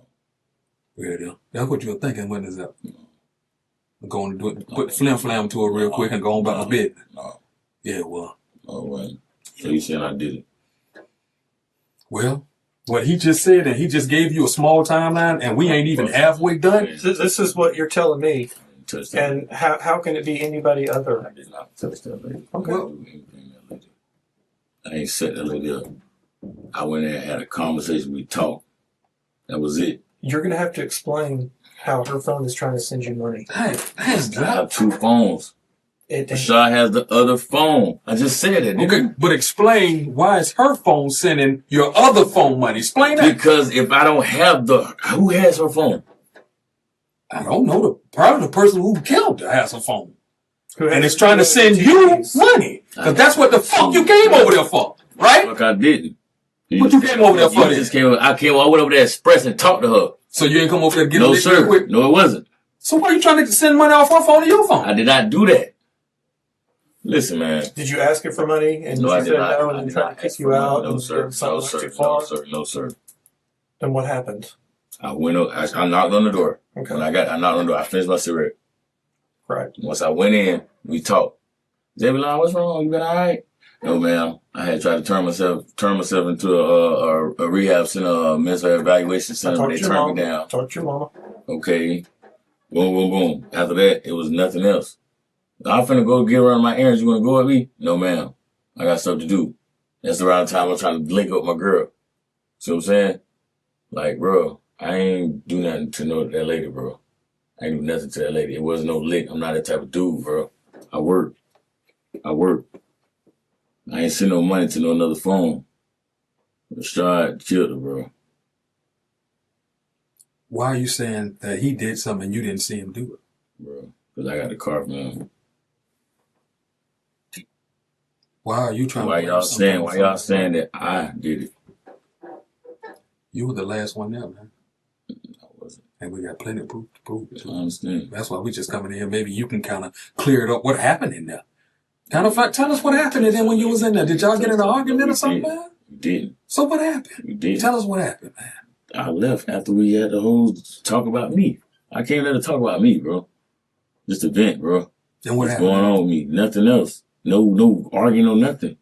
Yeah, yeah. That's what you were thinking when is that? I'm going to do it, put the flam to it real quick and go on about my business. No. Yeah, well. No way. So you saying I did it? Well, what he just said, and he just gave you a small timeline, and we ain't even halfway done. This is what you're telling me. I didn't touch that. And how can it be anybody I other? did not touch that lady. Okay. I didn't do anything that lady. I ain't set that lady up. I went in and had a conversation. We talked. That was it. You're going to have to explain how her phone is trying to send you money. Hey, I have 2 phones. It, Rashad has the other phone. I just said it. okay, nigga. but explain why is her phone sending your other phone money? Explain that. Because if I don't have who has her phone? I don't know. Probably the person who killed her has a phone. who has And it's trying to send you TVs. money. Because that's what the fuck you came over there for, right? Fuck, I didn't. What you came over there for You then? just came. I went over there express and talked to her. So you ain't come over there to get a No, lick real sir. quick? No, it wasn't. So why are you trying to send money off her phone to your phone? I did not do that. Listen, man. Did you ask her for money and No, I she did said not. no I and then did tried not to kick ask you for money. out No, and sir. did something No, went sir. too No, far? sir. No, sir. Then what happened? I went up. I knocked on the door. Okay. When I knocked on the door. I finished my cigarette. Right. Once I went in, we talked. Zebulon, what's wrong? You been all right? No, ma'am. I had tried to turn myself into a rehab center, a mental evaluation center, but Talk they to your turned mama. me down. Talk to your mama. Okay. Boom, boom, boom. After that, it was nothing else. I'm finna go get around my errands. You wanna go with me? No, ma'am. I got stuff to do. That's around the time I'm trying to link up with my girl. See what I'm saying? Like, bro, I ain't do nothing to that lady, bro. I ain't do nothing to that lady. It wasn't no lick. I'm not that type of dude, bro. I work. I ain't send no money to no another phone. Rashad killed her, bro. Why are you saying that he did something and you didn't see him do it? Bro, because I got the car from him. Why are you trying Why to y'all saying that I did it? You were the last one there, man. I wasn't. And we got plenty of proof to prove it. I understand. That's why we just coming in here. Maybe you can kind of clear it up. What happened in there? Tell us what happened in there when you was in there. Did y'all get in an argument or something, man? You didn't. So what happened? You didn't. Tell us what happened, man. I left after we had the whole talk about me. I can't let her talk about me, bro. Just a vent, bro. And what What's happened? going on with me? Nothing else. No arguing or nothing.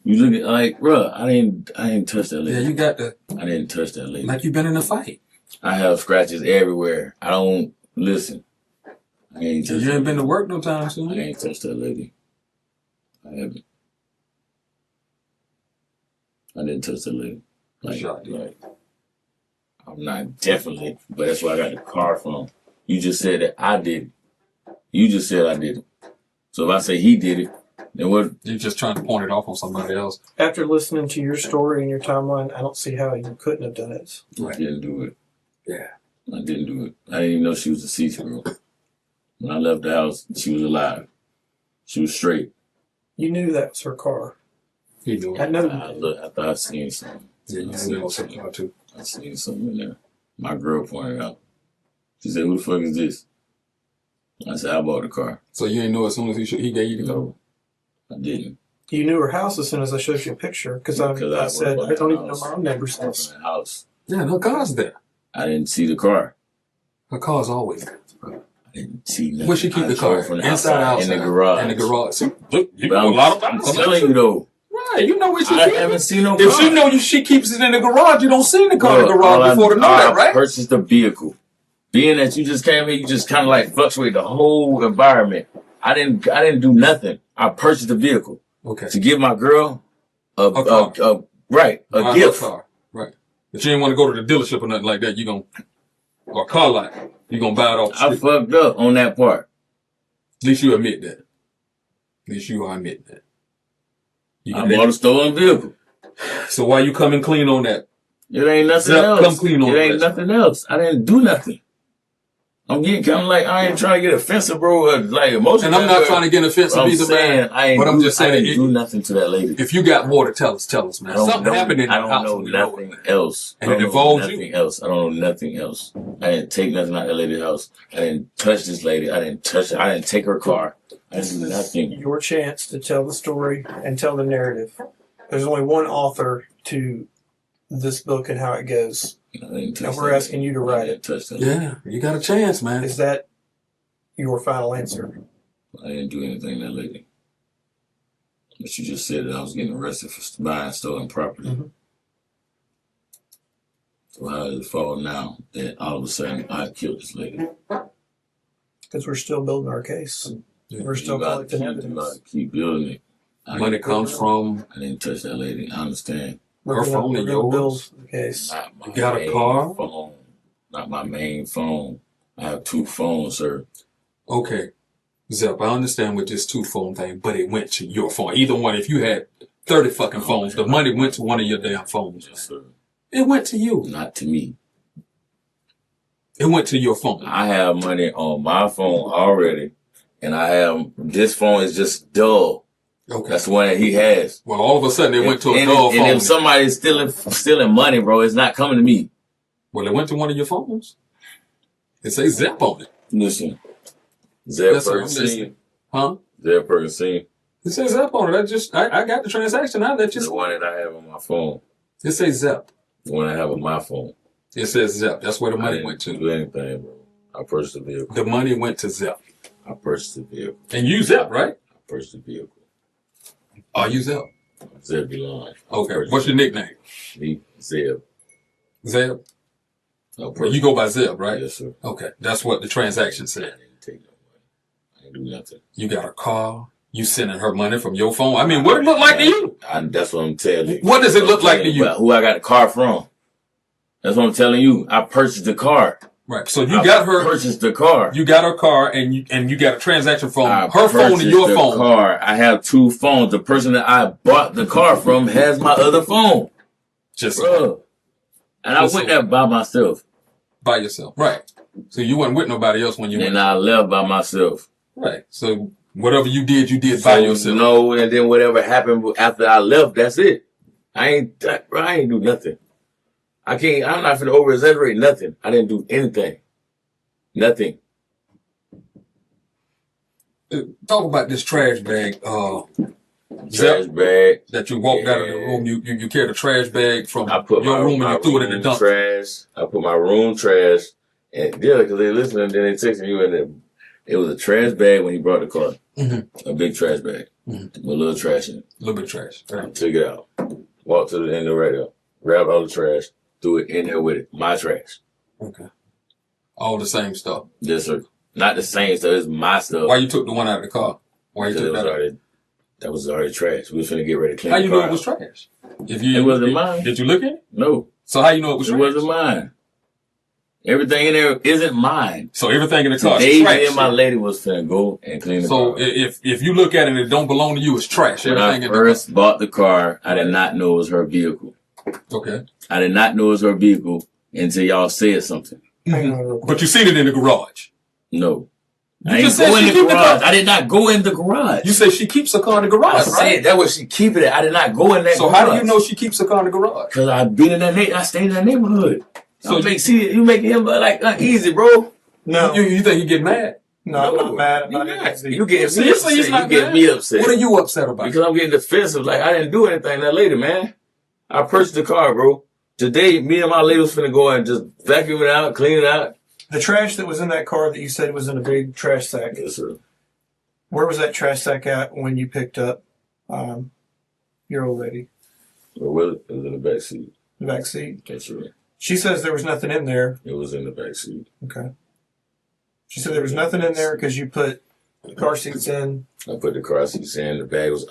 You look at like, bro, I didn't touch that lady. Yeah, you got the. I didn't touch that lady. Like you've been in a fight. I have scratches everywhere. I don't listen. I ain't touched You ain't that been to lady. work no time soon. I ain't touched that lady. I haven't. I didn't touch that lady. Like, I'm not definitely, but that's where I got the car from. You just said that I did it. You just said I did it. So if I say he did it, then what? You're just trying to point it off on somebody else. After listening to your story and your timeline, I don't see how you couldn't have done it. I didn't do it. Yeah. I didn't do it. I didn't even know she was deceased, bro. When I left the house, she was alive. She was straight. You knew that was her car. He knew I it. know. I thought I seen something. Yeah, you knew it was something too. I seen something in there. My girl pointed out. She said, "Who the fuck is this?" I said, "I bought the car." So you ain't know as soon as he gave you the car? No, I didn't. You knew her house as soon as I showed you a picture because I said I don't even know my own neighbor's house. In the house. Yeah, her car's there. I didn't see the car. Her car's always there. I didn't see nothing. Where she keep the car? From the Inside, outside? in the garage. In the garage. See, look, you But know a lot I'm about telling you though. Right, you know where she I keeps haven't it. seen no If car. she know she keeps it in the garage, you don't see the car in the Look, garage before to know that, right? I purchased the vehicle. Being that you just came here, you just kind of like fluctuate the whole environment. I didn't do nothing. I purchased the vehicle Okay. to give my girl a Buy gift. her car. Right. But you ain't want to go to the dealership or nothing like that. Or a car lot. You gonna buy it off the I street. fucked up on that part. At least you admit that. At least you are admit that. I bought a stolen vehicle. So why you coming clean on that? It ain't nothing Zep, else. come clean on It ain't that. nothing else. I didn't do nothing. I'm getting kind of like, I ain't trying to get offensive, bro, or like emotional. And I'm not trying to get offensive I'm either, saying, man. But I'm just saying, I didn't do nothing to that lady. if you got more to tell us, man. I don't Something know, happened in I your don't house. know we nothing else. And I it don't know involves you. nothing else. I don't know nothing else. I didn't take nothing out of that lady's house. I didn't touch this lady. I didn't touch her. I didn't take her car. I didn't do nothing. Your chance to tell the story and tell the narrative. There's only one author to this book and how it goes. And we're asking you to write it. Yeah, you got a chance, man. Is that your final answer? I didn't do anything to that lady. But you just said that I was getting arrested for buying stolen property. Mm-hmm. So how does it fall now that all of a sudden I killed this lady? Because we're still building our case. We're still collecting You evidence. gotta keep building it. Money comes from I didn't touch that lady. I understand. We're her gonna- phone we're and gonna build yours. the case. Not my You got a main car? phone. Not my main phone. I have two phones, sir. Okay. Zep, I understand with this 2-phone thing, but it went to your phone. Either one, if you had 30 fucking phones, the money went to one of your damn phones. Yes, sir. It went to you. Not to me. It went to your phone. I have money on my phone already, and I have this phone is just dull. Okay. That's the one that he has. Well, all of a sudden, it went to a And dull if- phone. And if somebody's stealing money, bro, it's not coming to me. Well, it went to one of your phones. It says Zep on it. Listen, Zeb Yes, sir, I'm Perkins listening. Senior. Huh? Zeb Perkins Senior. It says Zep on it. I got the transaction. I let you The see. one that I have on my phone. It says Zep. The one I have on my phone. It says Zep. That's where the I money didn't went to. do anything, bro. I purchased the vehicle. The money went to Zep. I purchased the vehicle. And you Zep, right? I purchased the vehicle. Are you Zep? Zebulon. Okay. What's your nickname? Me, Zeb. Zeb? I You go by Zeb, right? Yes, sir. Okay. That's what the transaction I said. didn't take no money. I didn't do nothing. You got a car. You sending her money from your phone? I mean, what it look like to you? That's what I'm telling you. What does it look like to you? Who I got the car from? That's what I'm telling you. I purchased the car. Right. So you got her. Purchased the car. You got her car, and you got a transaction from I her phone to your the phone. Car. I have 2 phones. The person that I bought the car from has my other phone. Just Bro. And I went there by myself. By yourself, right? So you wasn't with nobody else when you went. And I left by myself. Right. So whatever you did by yourself. No, and then whatever happened after I left, that's it. I ain't do nothing. I'm not finna over exaggerate nothing. I didn't do anything. Nothing. Talk about this trash bag. Trash bag. That you walked out of the room. You carried a trash bag from your room and you threw it in the dump. Trash. I put my room trash. And yeah, because they listened and then they texted you and it was a trash bag when he brought the car. Mm-hmm. A big trash bag. Mm-hmm. With a little trash in it. A little bit of trash. Right. I took it out. Walked to the end of the radio. Grabbed all the trash. Threw it in there with it. My trash. Okay. All the same stuff. Yes, sir. Not the same stuff. It's my stuff. Why you took the one out of the car? Why you took that out? That was already trash. We was finna get ready to clean the car. How you know it was trash? It wasn't mine. Did you look at it? No. So how you know it was trash? It wasn't mine. Everything in there isn't mine. So everything in the car is trash. Me and my lady was finna go and clean the car. So if you look at it and it don't belong to you, it's trash. When I first bought the car, I did not know it was her vehicle. Okay. I did not know it was her vehicle until y'all said something. Mm-hmm. But you seen it in the garage. No. I didn't go in the garage. I did not go in the garage. You said she keeps her car in the garage, right? That was she keeping it. I did not go in that garage. So how do you know she keeps her car in the garage? Because I've been in that I stayed in that neighborhood. So you making him like easy, bro. No. You think he get mad? No, I'm not mad. You getting me upset. You getting me upset. What are you upset about? Because I'm getting defensive. Like, I didn't do anything that lady, man. I purchased the car, bro. Today, me and my lady was finna go and just vacuum it out, clean it out. The trash that was in that car that you said was in a big trash sack. Yes, sir. Where was that trash sack at when you picked up your old lady? Well, it was in the back seat. The back seat? That's right. She says there was nothing in there. It was in the back seat. Okay. She said there was nothing in there because you put the car seats in. I put the car seats in. The bag was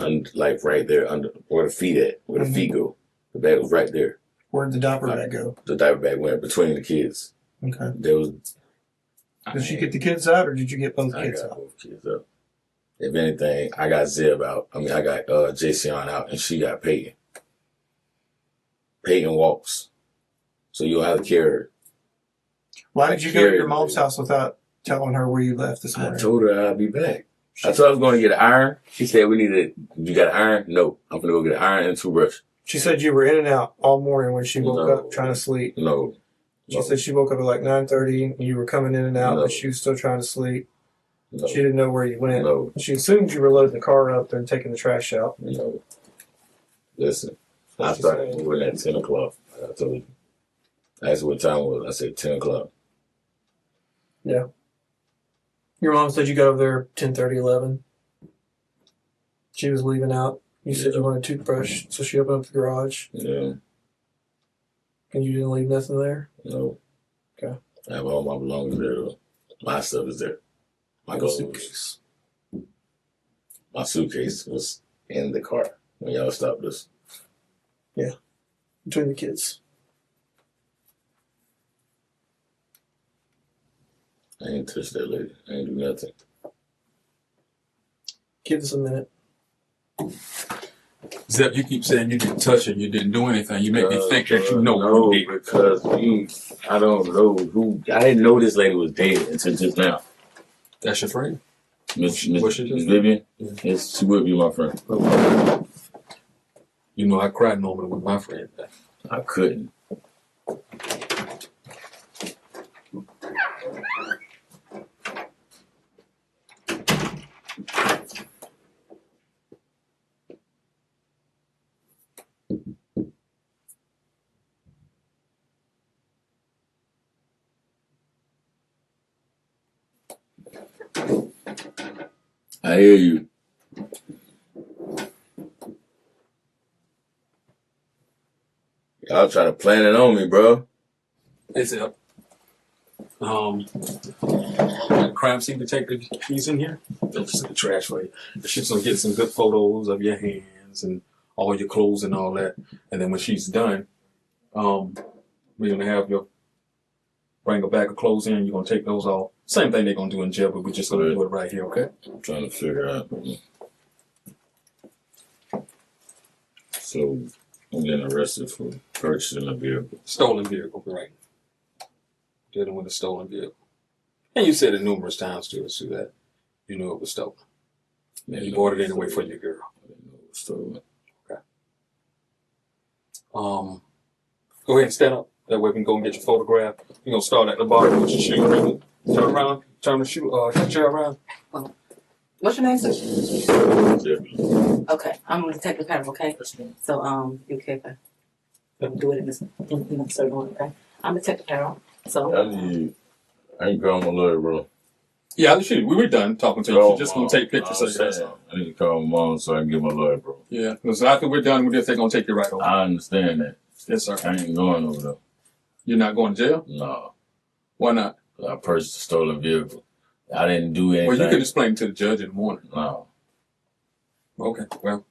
right there under where the feet at, where the feet go. The bag was right there. Where'd the diaper bag go? The diaper bag went between the kids. Okay. There was. Did you get the kids out or did you get both kids out? I got both kids out. If anything, I got Zeb out. I got Jason out and she got Peyton. Peyton walks. So you'll have to carry her. Why did you go to your mom's house without telling her where you left this morning? I told her I'd be back. I told her I was going to get an iron. She said, you got an iron? No. I'm going to go get an iron and a toothbrush. She said you were in and out all morning when she woke up trying to sleep. No. She said she woke up at like 9:30 and you were coming in and out, but she was still trying to sleep. No. She didn't know where you went. No. She assumed you were loading the car up and taking the trash out. No. Listen, I started moving at 10 o'clock. I told you. I asked what time it was. I said 10 o'clock. Yeah. Your mom said you got over there 10:30, 11. She was leaving out. You said you wanted a toothbrush, so she opened up the garage. Yeah. And you didn't leave nothing there? No. Okay. I have all my belongings there, though. My stuff is there. My suitcase. My suitcase was in the car when y'all stopped us. Yeah. Between the kids. I ain't touched that lady. I ain't do nothing. Give us a minute. Zep, you keep saying you didn't touch her, you didn't do anything. You make me think that you know no, who did. Because I don't know who. I didn't know this lady was dead until just now. That's your friend? Miss Vivian? Yeah. Yes, she would be my friend. You know, I cry normally with my friend. I couldn't. I hear you. Y'all trying to plan it on me, bro. Hey, Zep. Crime scene detective, he's in here. They'll just in the trash for you. She's gonna get some good photos of your hands and all your clothes and all that. And then when she's done, we're gonna have you bring a bag of clothes in. You're gonna take those off. Same thing they're gonna do in jail, but we're just gonna do it right here, okay? I'm trying to figure out. So I'm getting arrested for purchasing a vehicle. Stolen vehicle, right? Dealing with a stolen vehicle. And you said it numerous times to us too that you knew it was stolen. And you bought it anyway for your girl. I didn't know it was stolen. Okay. Go ahead and stand up. That way we can go and get your photograph. You're gonna start at the bottom with your shoe. Turn around, turn the shoe, chair around. What's your name, sir? Zebulon. Okay, I'm gonna take the camera, okay? So, you okay, okay? Do it in this certain order, okay? I'm Detective Harold. So, I ain't call my lawyer, bro. Yeah, shoot, we were done talking to you. She's just gonna take pictures of you. That's all. I need to call my mom so I can get my lawyer, bro. Yeah, because after we're done with this, they're gonna take you right over. I understand that. Yes, sir. I ain't going over there. You're not going to jail? No. Why not? I purchased a stolen vehicle. I didn't do anything. Well, you can explain to the judge in the morning. No. Okay, well,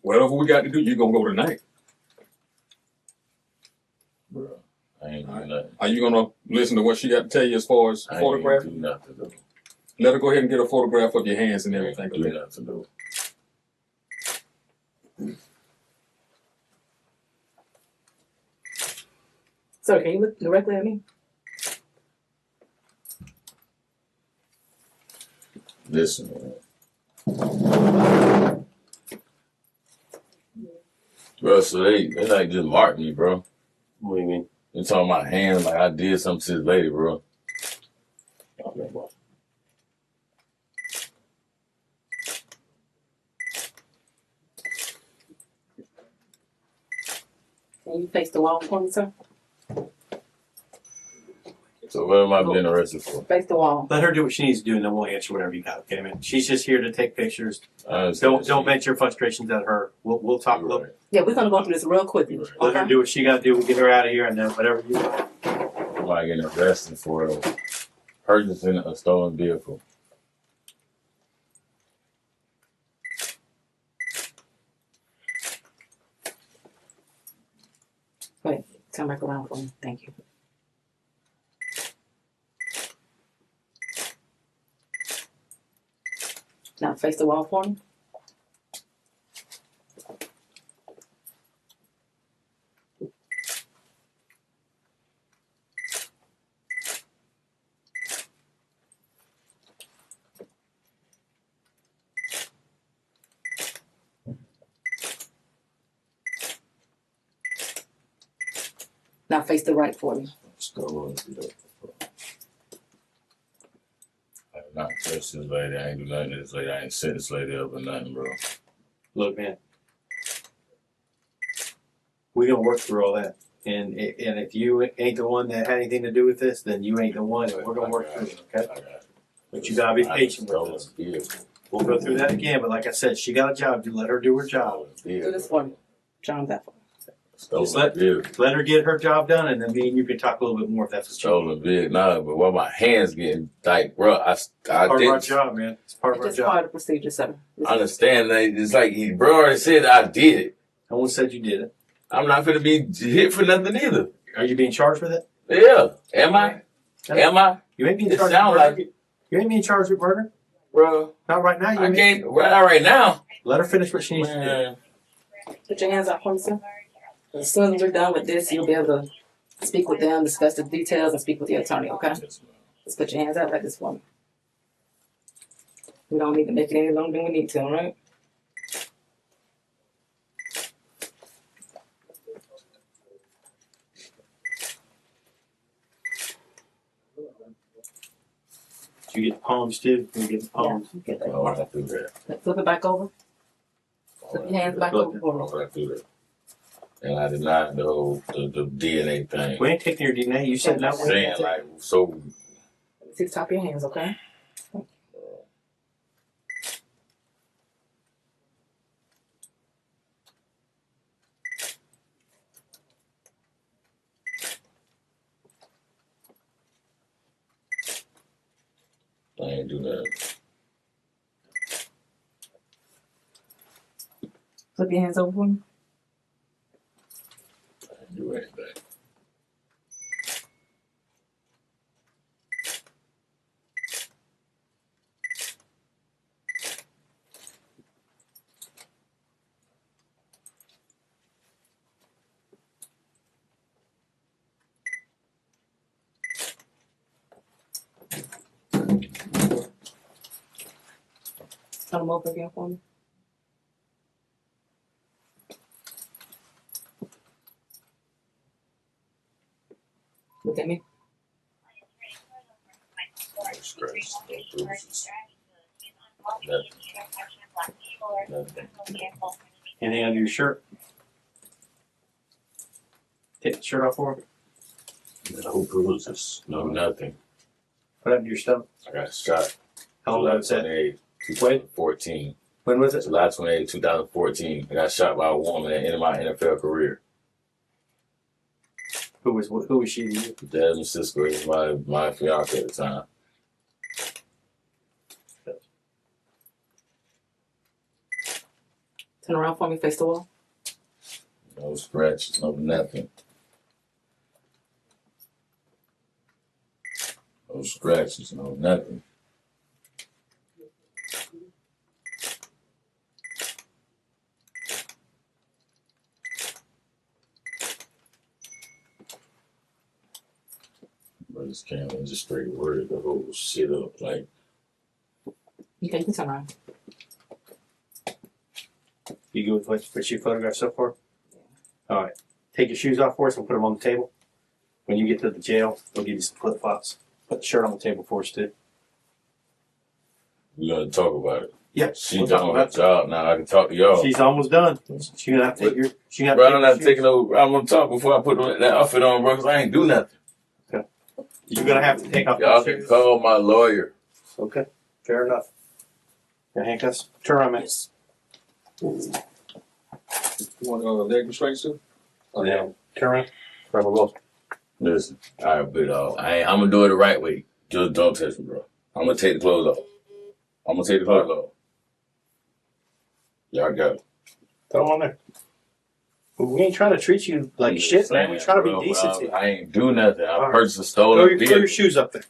whatever we got to do, you're gonna go tonight. Bro, I ain't doing nothing. Are you gonna listen to what she got to tell you as far as I photograph? ain't do nothing, though. Let her go ahead and get a photograph of your hands and I everything. ain't do nothing, though. sir, can you look directly at me? Listen, man. Bro, so they like just marked me, bro. What do you mean? They talking about hands like I did something to this lady, bro. Okay, well, Can you face the wall for me, sir? So what am I being arrested for? Face the wall. Let her do what she needs to do, and then we'll answer whatever you got. Okay, man. She's just here to take pictures. I understand Don't vent your frustrations at her. We'll talk a You're little. right. Yeah, we're gonna go through this real quickly. Let her Okay? do what she got to do. We'll get her out of here, and then whatever you. Am I getting arrested for purchasing a stolen vehicle? Wait, come back around for me. Thank you. Now face the wall for me. Now face the right for me. Stolen vehicle. I did not touch this lady. I ain't do nothing to this lady. I ain't set this lady up or nothing, bro. Look, man. We're gonna work through all that, and if you ain't the one that had anything to do with this, then you ain't the one. And we're gonna work through it, okay? I got it. But you gotta be patient with us. We'll go through that again. But like I said, she got a job to do. Let her do her job. Do this for me. John, that for me. Stolen vehicle. Let her get her job done, and then me and you can talk a little bit more if that's what you want. Stolen vehicle. Nah, but why my hands getting like, bro? I Part of our didn't. job, man. It's part of our It's just part job. of the procedure, sir. I understand that it's like he bro already said I did it. No one said you did it. I'm not gonna be hit for nothing either. Are you being charged with it? Yeah. Am I? Am I? You ain't being It charged sounds with murder. like it, You ain't being charged with murder. bro. Not right now. I can't right now. Let her finish what she needs to do. Man, Put your hands out for me, sir. As soon as we're done with this, you'll be able to speak with them, discuss the details, and speak with the attorney, okay? Just put your hands out like this for me. We don't need to make it any longer than we need to, all right? You get the palms too. You get the palms. Yeah, get that. I don't have to do that. Flip it back over. Flip your hands back over I for me. don't have to do that. And I did not know the DNA thing. We ain't taking your DNA. You said no. I'm saying like so. Let me see the top of your hands, okay? I ain't do nothing. Flip your hands over for me. I ain't do anything. Turn them over again for me. Look at me. No scratches, no bruises. Nothing. Nothing. Anything under your shirt? Take the shirt off for me. No bruises. No nothing. Put it under your stomach. I got shot. How long July was that? 28, 2014. When was it? July 28, 2014. I got shot by a woman at the end of my NFL career. Who was she to you? Desmond Cisco was my fiance at the time. Turn around for me, face the wall. No scratches, no nothing. No scratches, no nothing. But this camera just straight worded the whole shit up. Like, Okay, you can turn around. You good with what you photographed so far? All right. Take your shoes off for us and put them on the table. When you get to the jail, they'll give you some flip flops. Put the shirt on the table for us too. we're gonna talk about it. Yeah. She we'll talk done about with her job now. I can talk to y'all. She's almost done. She's gonna have to take your. She gonna Bro, have I'm to not take your taking shoes. no. I'm gonna talk before I put that outfit on, bro, because I ain't do nothing. You're gonna have to take off Y'all your can shoes. call my lawyer. Okay. Fair enough. Your handcuffs. Turn around, man. Yes. You want leg restraints too? Yeah. Turn around. Grab a roll. Listen, all right, but I'm gonna do it the right way. Just don't touch me, bro. I'm gonna take the clothes off. I'm gonna take the clothes off. Y'all got it. Throw them on there. But we ain't trying to treat you like shit, man. We try to Bro, be decent. to you. I ain't do nothing. I All right. purchased a Throw stolen your, throw vehicle. your shoes up there.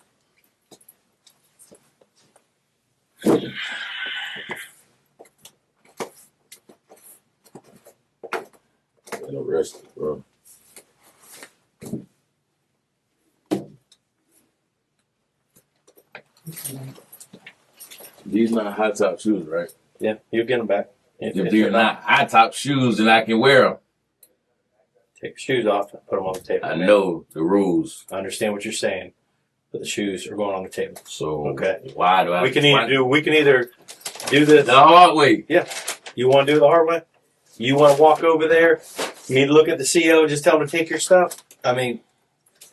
And arrested, bro. These not high top shoes, right? Yeah, you'll get them back. If they're not high top shoes, then I can wear them. Take your shoes off and put them on the table. I know the rules. I understand what you're saying, but the shoes are going on the table. So Okay. why do I? We can either do this. the hard way. You want to do it the hard way? You want to walk over there? You need to look at the CO and just tell them to take your stuff? I mean,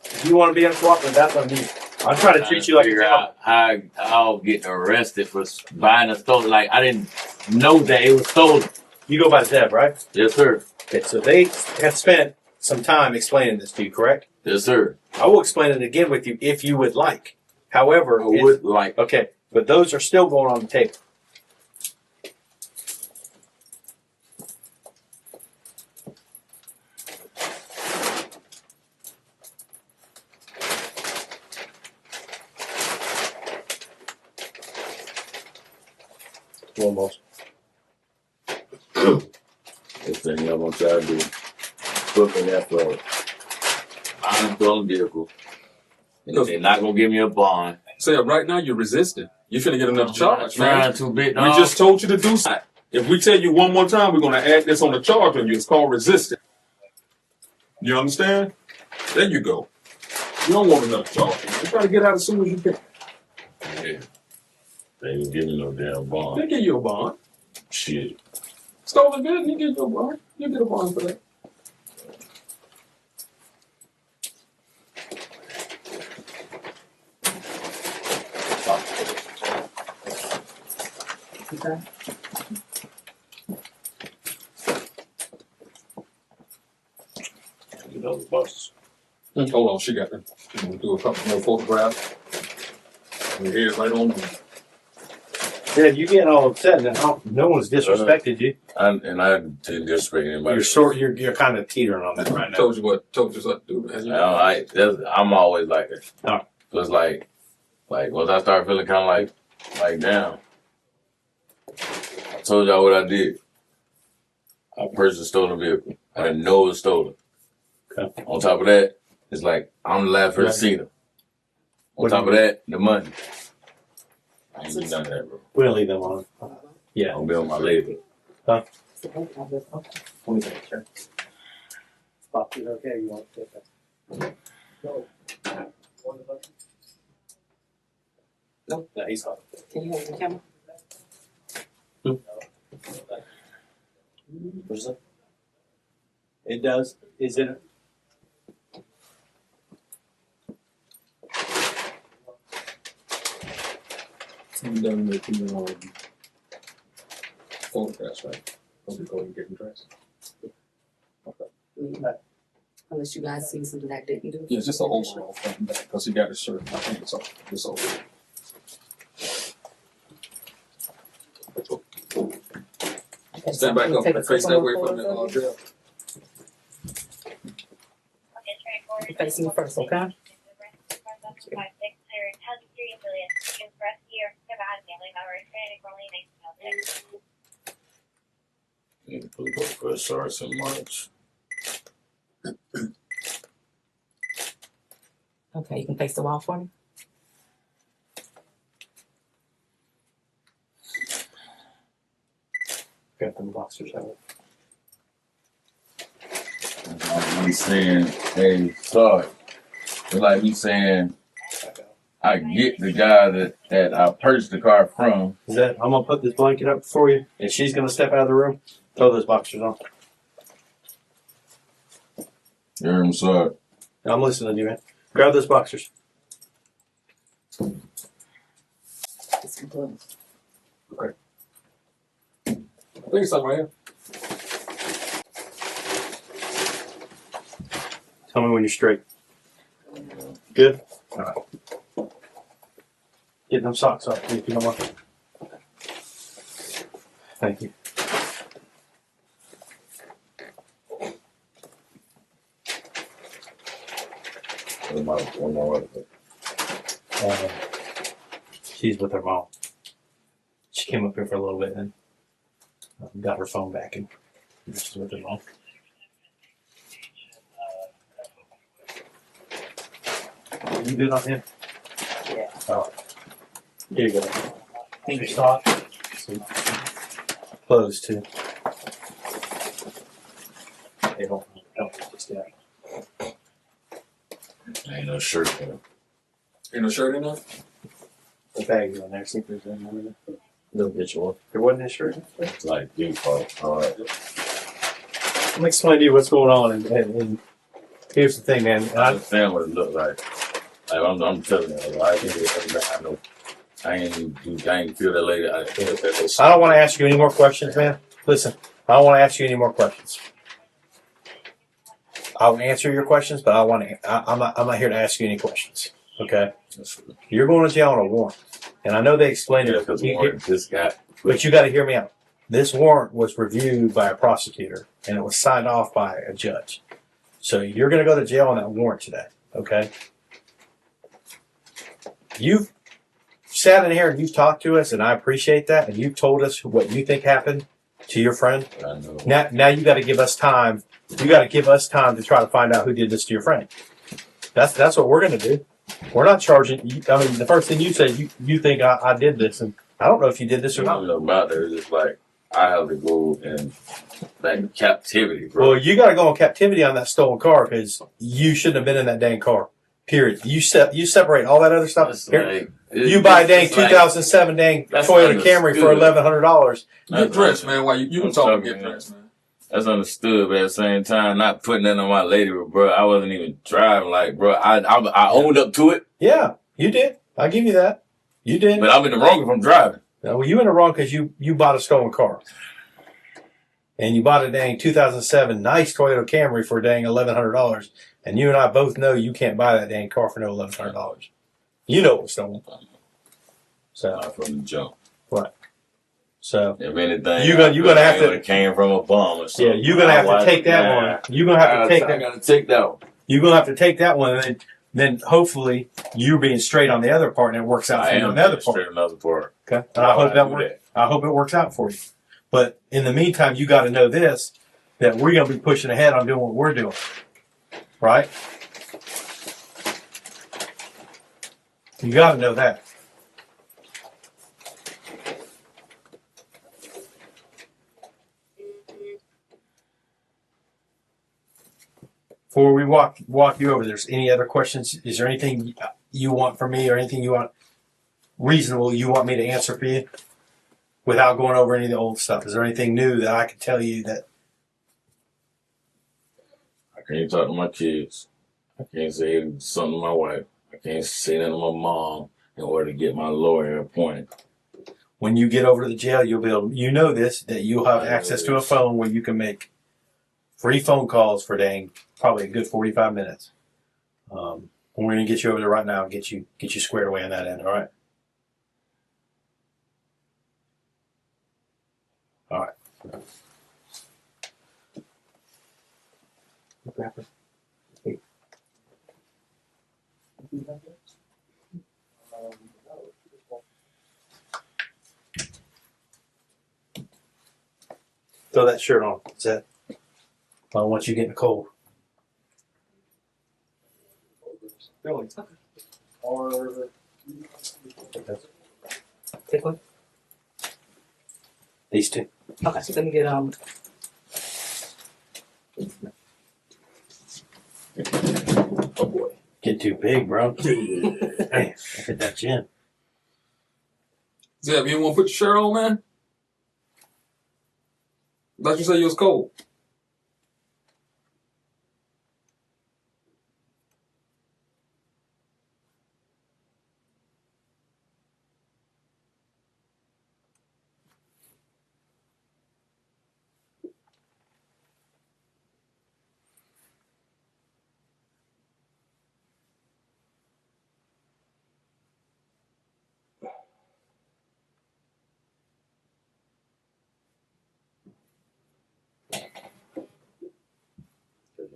if you want to be uncooperative, that's on you. I'm trying to treat you like a figure gentleman. out how I'll get arrested for buying a stolen. Like I didn't know that it was stolen. You go by Zeb, right? Yes, sir. Okay, so they have spent some time explaining this to you, correct? Yes, sir. I will explain it again with you if you would like. However, I would like. okay, but those are still going on the table. One more. This thing I'm gonna try to do. Put me that for buying a stolen vehicle. And if they're not gonna give me a bond. Say right now you're resisting. You're finna get another charge, Trying man. to bit. We just told you to do something. If we tell you one more time, we're gonna add this on the charge on you. It's called resisting. You understand? There you go. You don't want another charge. You try to get out as soon as you can. Yeah. They ain't give me no damn bond. They give you a bond. Shit. Stolen vehicle, you get your bond. You get a bond for that. Okay. You know the bosses. Hold on, she got it. We'll do a couple more photographs. We're here right on the Yeah, you getting all upset and no one's disrespected you. I didn't disrespect anybody. You're kind of teetering on that right now. told you what to do. I'm always like it. Oh. So it's like once I start feeling kind of like down, I told y'all what I did. A person stole a vehicle. I didn't know it was stolen. Okay. On top of that, it's like I'm the last person to see them. On top of that, the money. I ain't do none of that, bro. We'll leave them on. Yeah. I'll be on my label. Let me take a Spot is okay. You want to take that? No, he's hot. Can you hold the camera? What's that? It does. Is it? I'm done making photographs, right? I'll be going and getting dressed. Unless you guys see something that didn't do. Yeah, just the overall thing because he got his shirt. I think it's all this over. Stand back up and face that way for the drill. Face me first, okay? For SARS in March. Okay, you can face the wall for me. Got them boxers out. Me saying, hey, sorry. It's like me saying, I get the guy that I purchased the car from. Is that? I'm gonna put this blanket up for you, and she's gonna step out of the room. Throw those boxers on. I'm sorry. I'm listening to you, man. Grab those boxers. It's good. I think it's something right here. Tell me when you're straight. Good. All right. Get them socks off, if you don't mind. Thank you. One more. She's with her mom. She came up here for a little bit and got her phone back, and she's with her mom. You good on him? Yeah. Oh. Here you go. Here's your sock. Clothes too. They don't just yet. Ain't no shirt there. Ain't no shirt in there? The bag's on there. See if there's any on there. No visual. There wasn't a shirt. It's like default. All right. Let me explain to you what's going on, and here's the thing, man. I understand what it looked like. I'm telling you, I ain't feel that lady. I don't want to ask you any more questions, man. Listen, I don't want to ask you any more questions. I'll answer your questions, but I'm not here to ask you any questions. Okay? You're going to jail on a warrant, and I know they explained it. Because this guy. But you got to hear me out. This warrant was reviewed by a prosecutor, and it was signed off by a judge. So you're going to go to jail on that warrant today. Okay? You've sat in here and you've talked to us, and I appreciate that. And you've told us what you think happened to your friend. I know. Now you got to give us time. You got to give us time to try to find out who did this to your friend. That's what we're going to do. We're not charging you. I mean, the first thing you said, you think I did this, and I don't know if you did this or I not. don't know about that. It's just like I have to go in like captivity, bro. Well, you got to go in captivity on that stolen car because you shouldn't have been in that dang car. Period. You separate all that other stuff. It's Here, like, you buy a dang 2007 dang that's Toyota Camry for understood. $1,100. Get dressed, man. While you can talk and get dressed, man. That's understood, but at the same time, not putting that on my lady, but bro, I wasn't even driving. Like, bro, I owned up to it, Yeah, you did. I'll give you that. You did. but I'm in the wrong if I'm driving. No, well, you in the wrong because you bought a stolen car. And you bought a dang 2007 nice Toyota Camry for dang $1,100. And you and I both know you can't buy that dang car for no $1,100. You know it was stolen. So Not from the jump. so If anything, you're gonna have to. It came from a bomb or something. Yeah, you're gonna have to take that one. You're gonna have to take I that. gotta take that one. You're gonna have to take that one, and then hopefully you're being straight on the other part, and it works out I for am another straight part. another part. Okay, and I hope that works. I hope it works out for you. But in the meantime, you got to know this: that we're gonna be pushing ahead on doing what we're doing, right? You got to know that. Before we walk you over, there's any other questions? Is there anything you want from me, or anything you want reasonable you want me to answer for you, without going over any of the old stuff? Is there anything new that I can tell you that? I can't talk to my kids. I can't say something to my wife. I can't say that to my mom in order to get my lawyer appointed. When you get over to the jail, you'll be able. You know this, that you'll have access to a phone where you can make free phone calls for probably a good 45 minutes. We're gonna get you over there right now and get you squared away on that end. All right. All right. Throw that shirt on. Is that? I don't want you getting cold. Take one. These two. Okay, so let me get Oh boy. Get too big, bro. Hey, hit that chin. Zeb, you want to put your shirt on, man? Thought you said you was cold.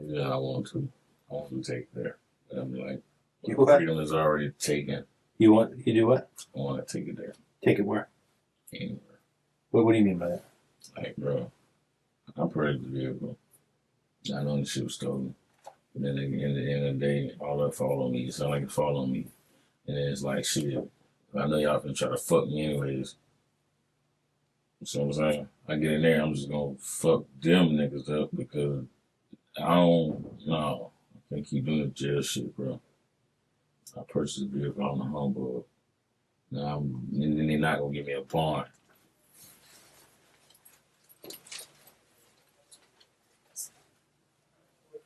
Yeah, I want to take it there. But I'm like, You my what? freedom is already taken. You do what? I want to take it there. Take it where? Anywhere. What do you mean by that? Like, bro, I purchased the vehicle. I know the shit was stolen. But then at the end of the day, all that fall on me. It sound like it fall on me. And then it's like, shit, I know y'all finna try to fuck me anyways. So I'm saying, I get in there, I'm just gonna fuck them niggas up because I don't know. I can't keep doing the jail shit, bro. I purchased a vehicle on the humble. Now, and then they're not gonna give me a bond.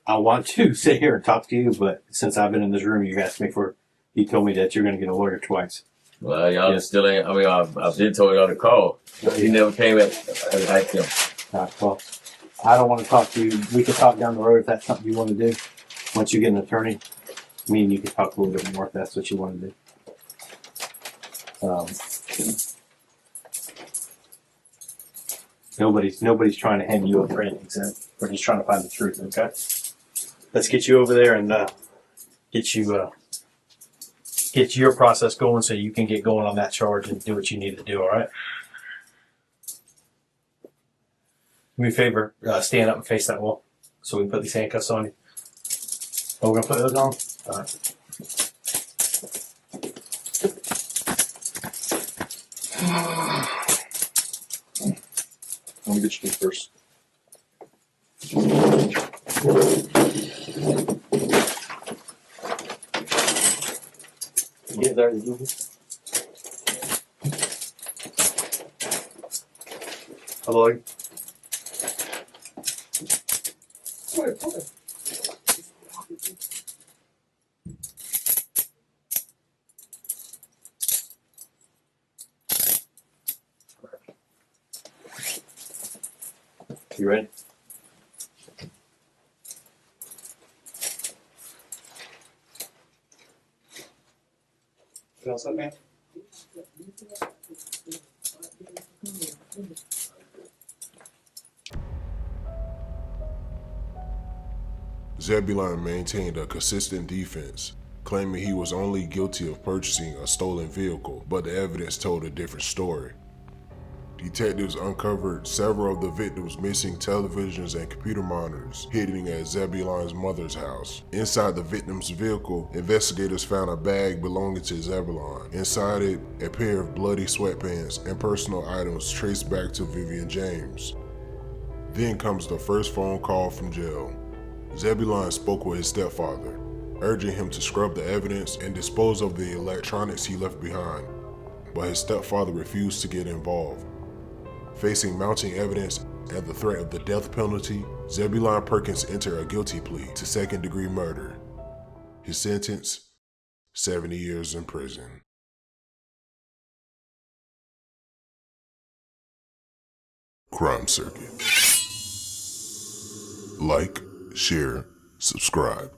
I want to sit here and talk to you, but since I've been in this room, you asked me you told me that you're going to get a lawyer twice. Well, y'all still ain't. I mean, I did told y'all to call. He never came at them. Well, I don't want to talk to you. We can talk down the road if that's something you want to do. Once you get an attorney, me and you can talk a little bit more if that's what you want to do. Nobody's trying to hand you up for anything, so we're just trying to find the truth. Okay, let's get you over there and get your process going so you can get going on that charge and do what you need to do. All right. Do me a favor, stand up and face that wall so we can put these handcuffs on you. Oh, we're gonna put those on. All right. Let me get you first. Get there. Hello. You ready? You all set, man? Zebulon maintained a consistent defense, claiming he was only guilty of purchasing a stolen vehicle, but the evidence told a different story. Detectives uncovered several of the victims' missing televisions and computer monitors hidden at Zebulon's mother's house. Inside the victim's vehicle, investigators found a bag belonging to Zebulon. Inside it, a pair of bloody sweatpants and personal items traced back to Vivian James. Then comes the first phone call from jail. Zebulon spoke with his stepfather, urging him to scrub the evidence and dispose of the electronics he left behind, but his stepfather refused to get involved. Facing mounting evidence and the threat of the death penalty, Zebulon Perkins entered a guilty plea to second-degree murder. His sentence, 70 years in prison. Crime Circuit. Like, share, subscribe.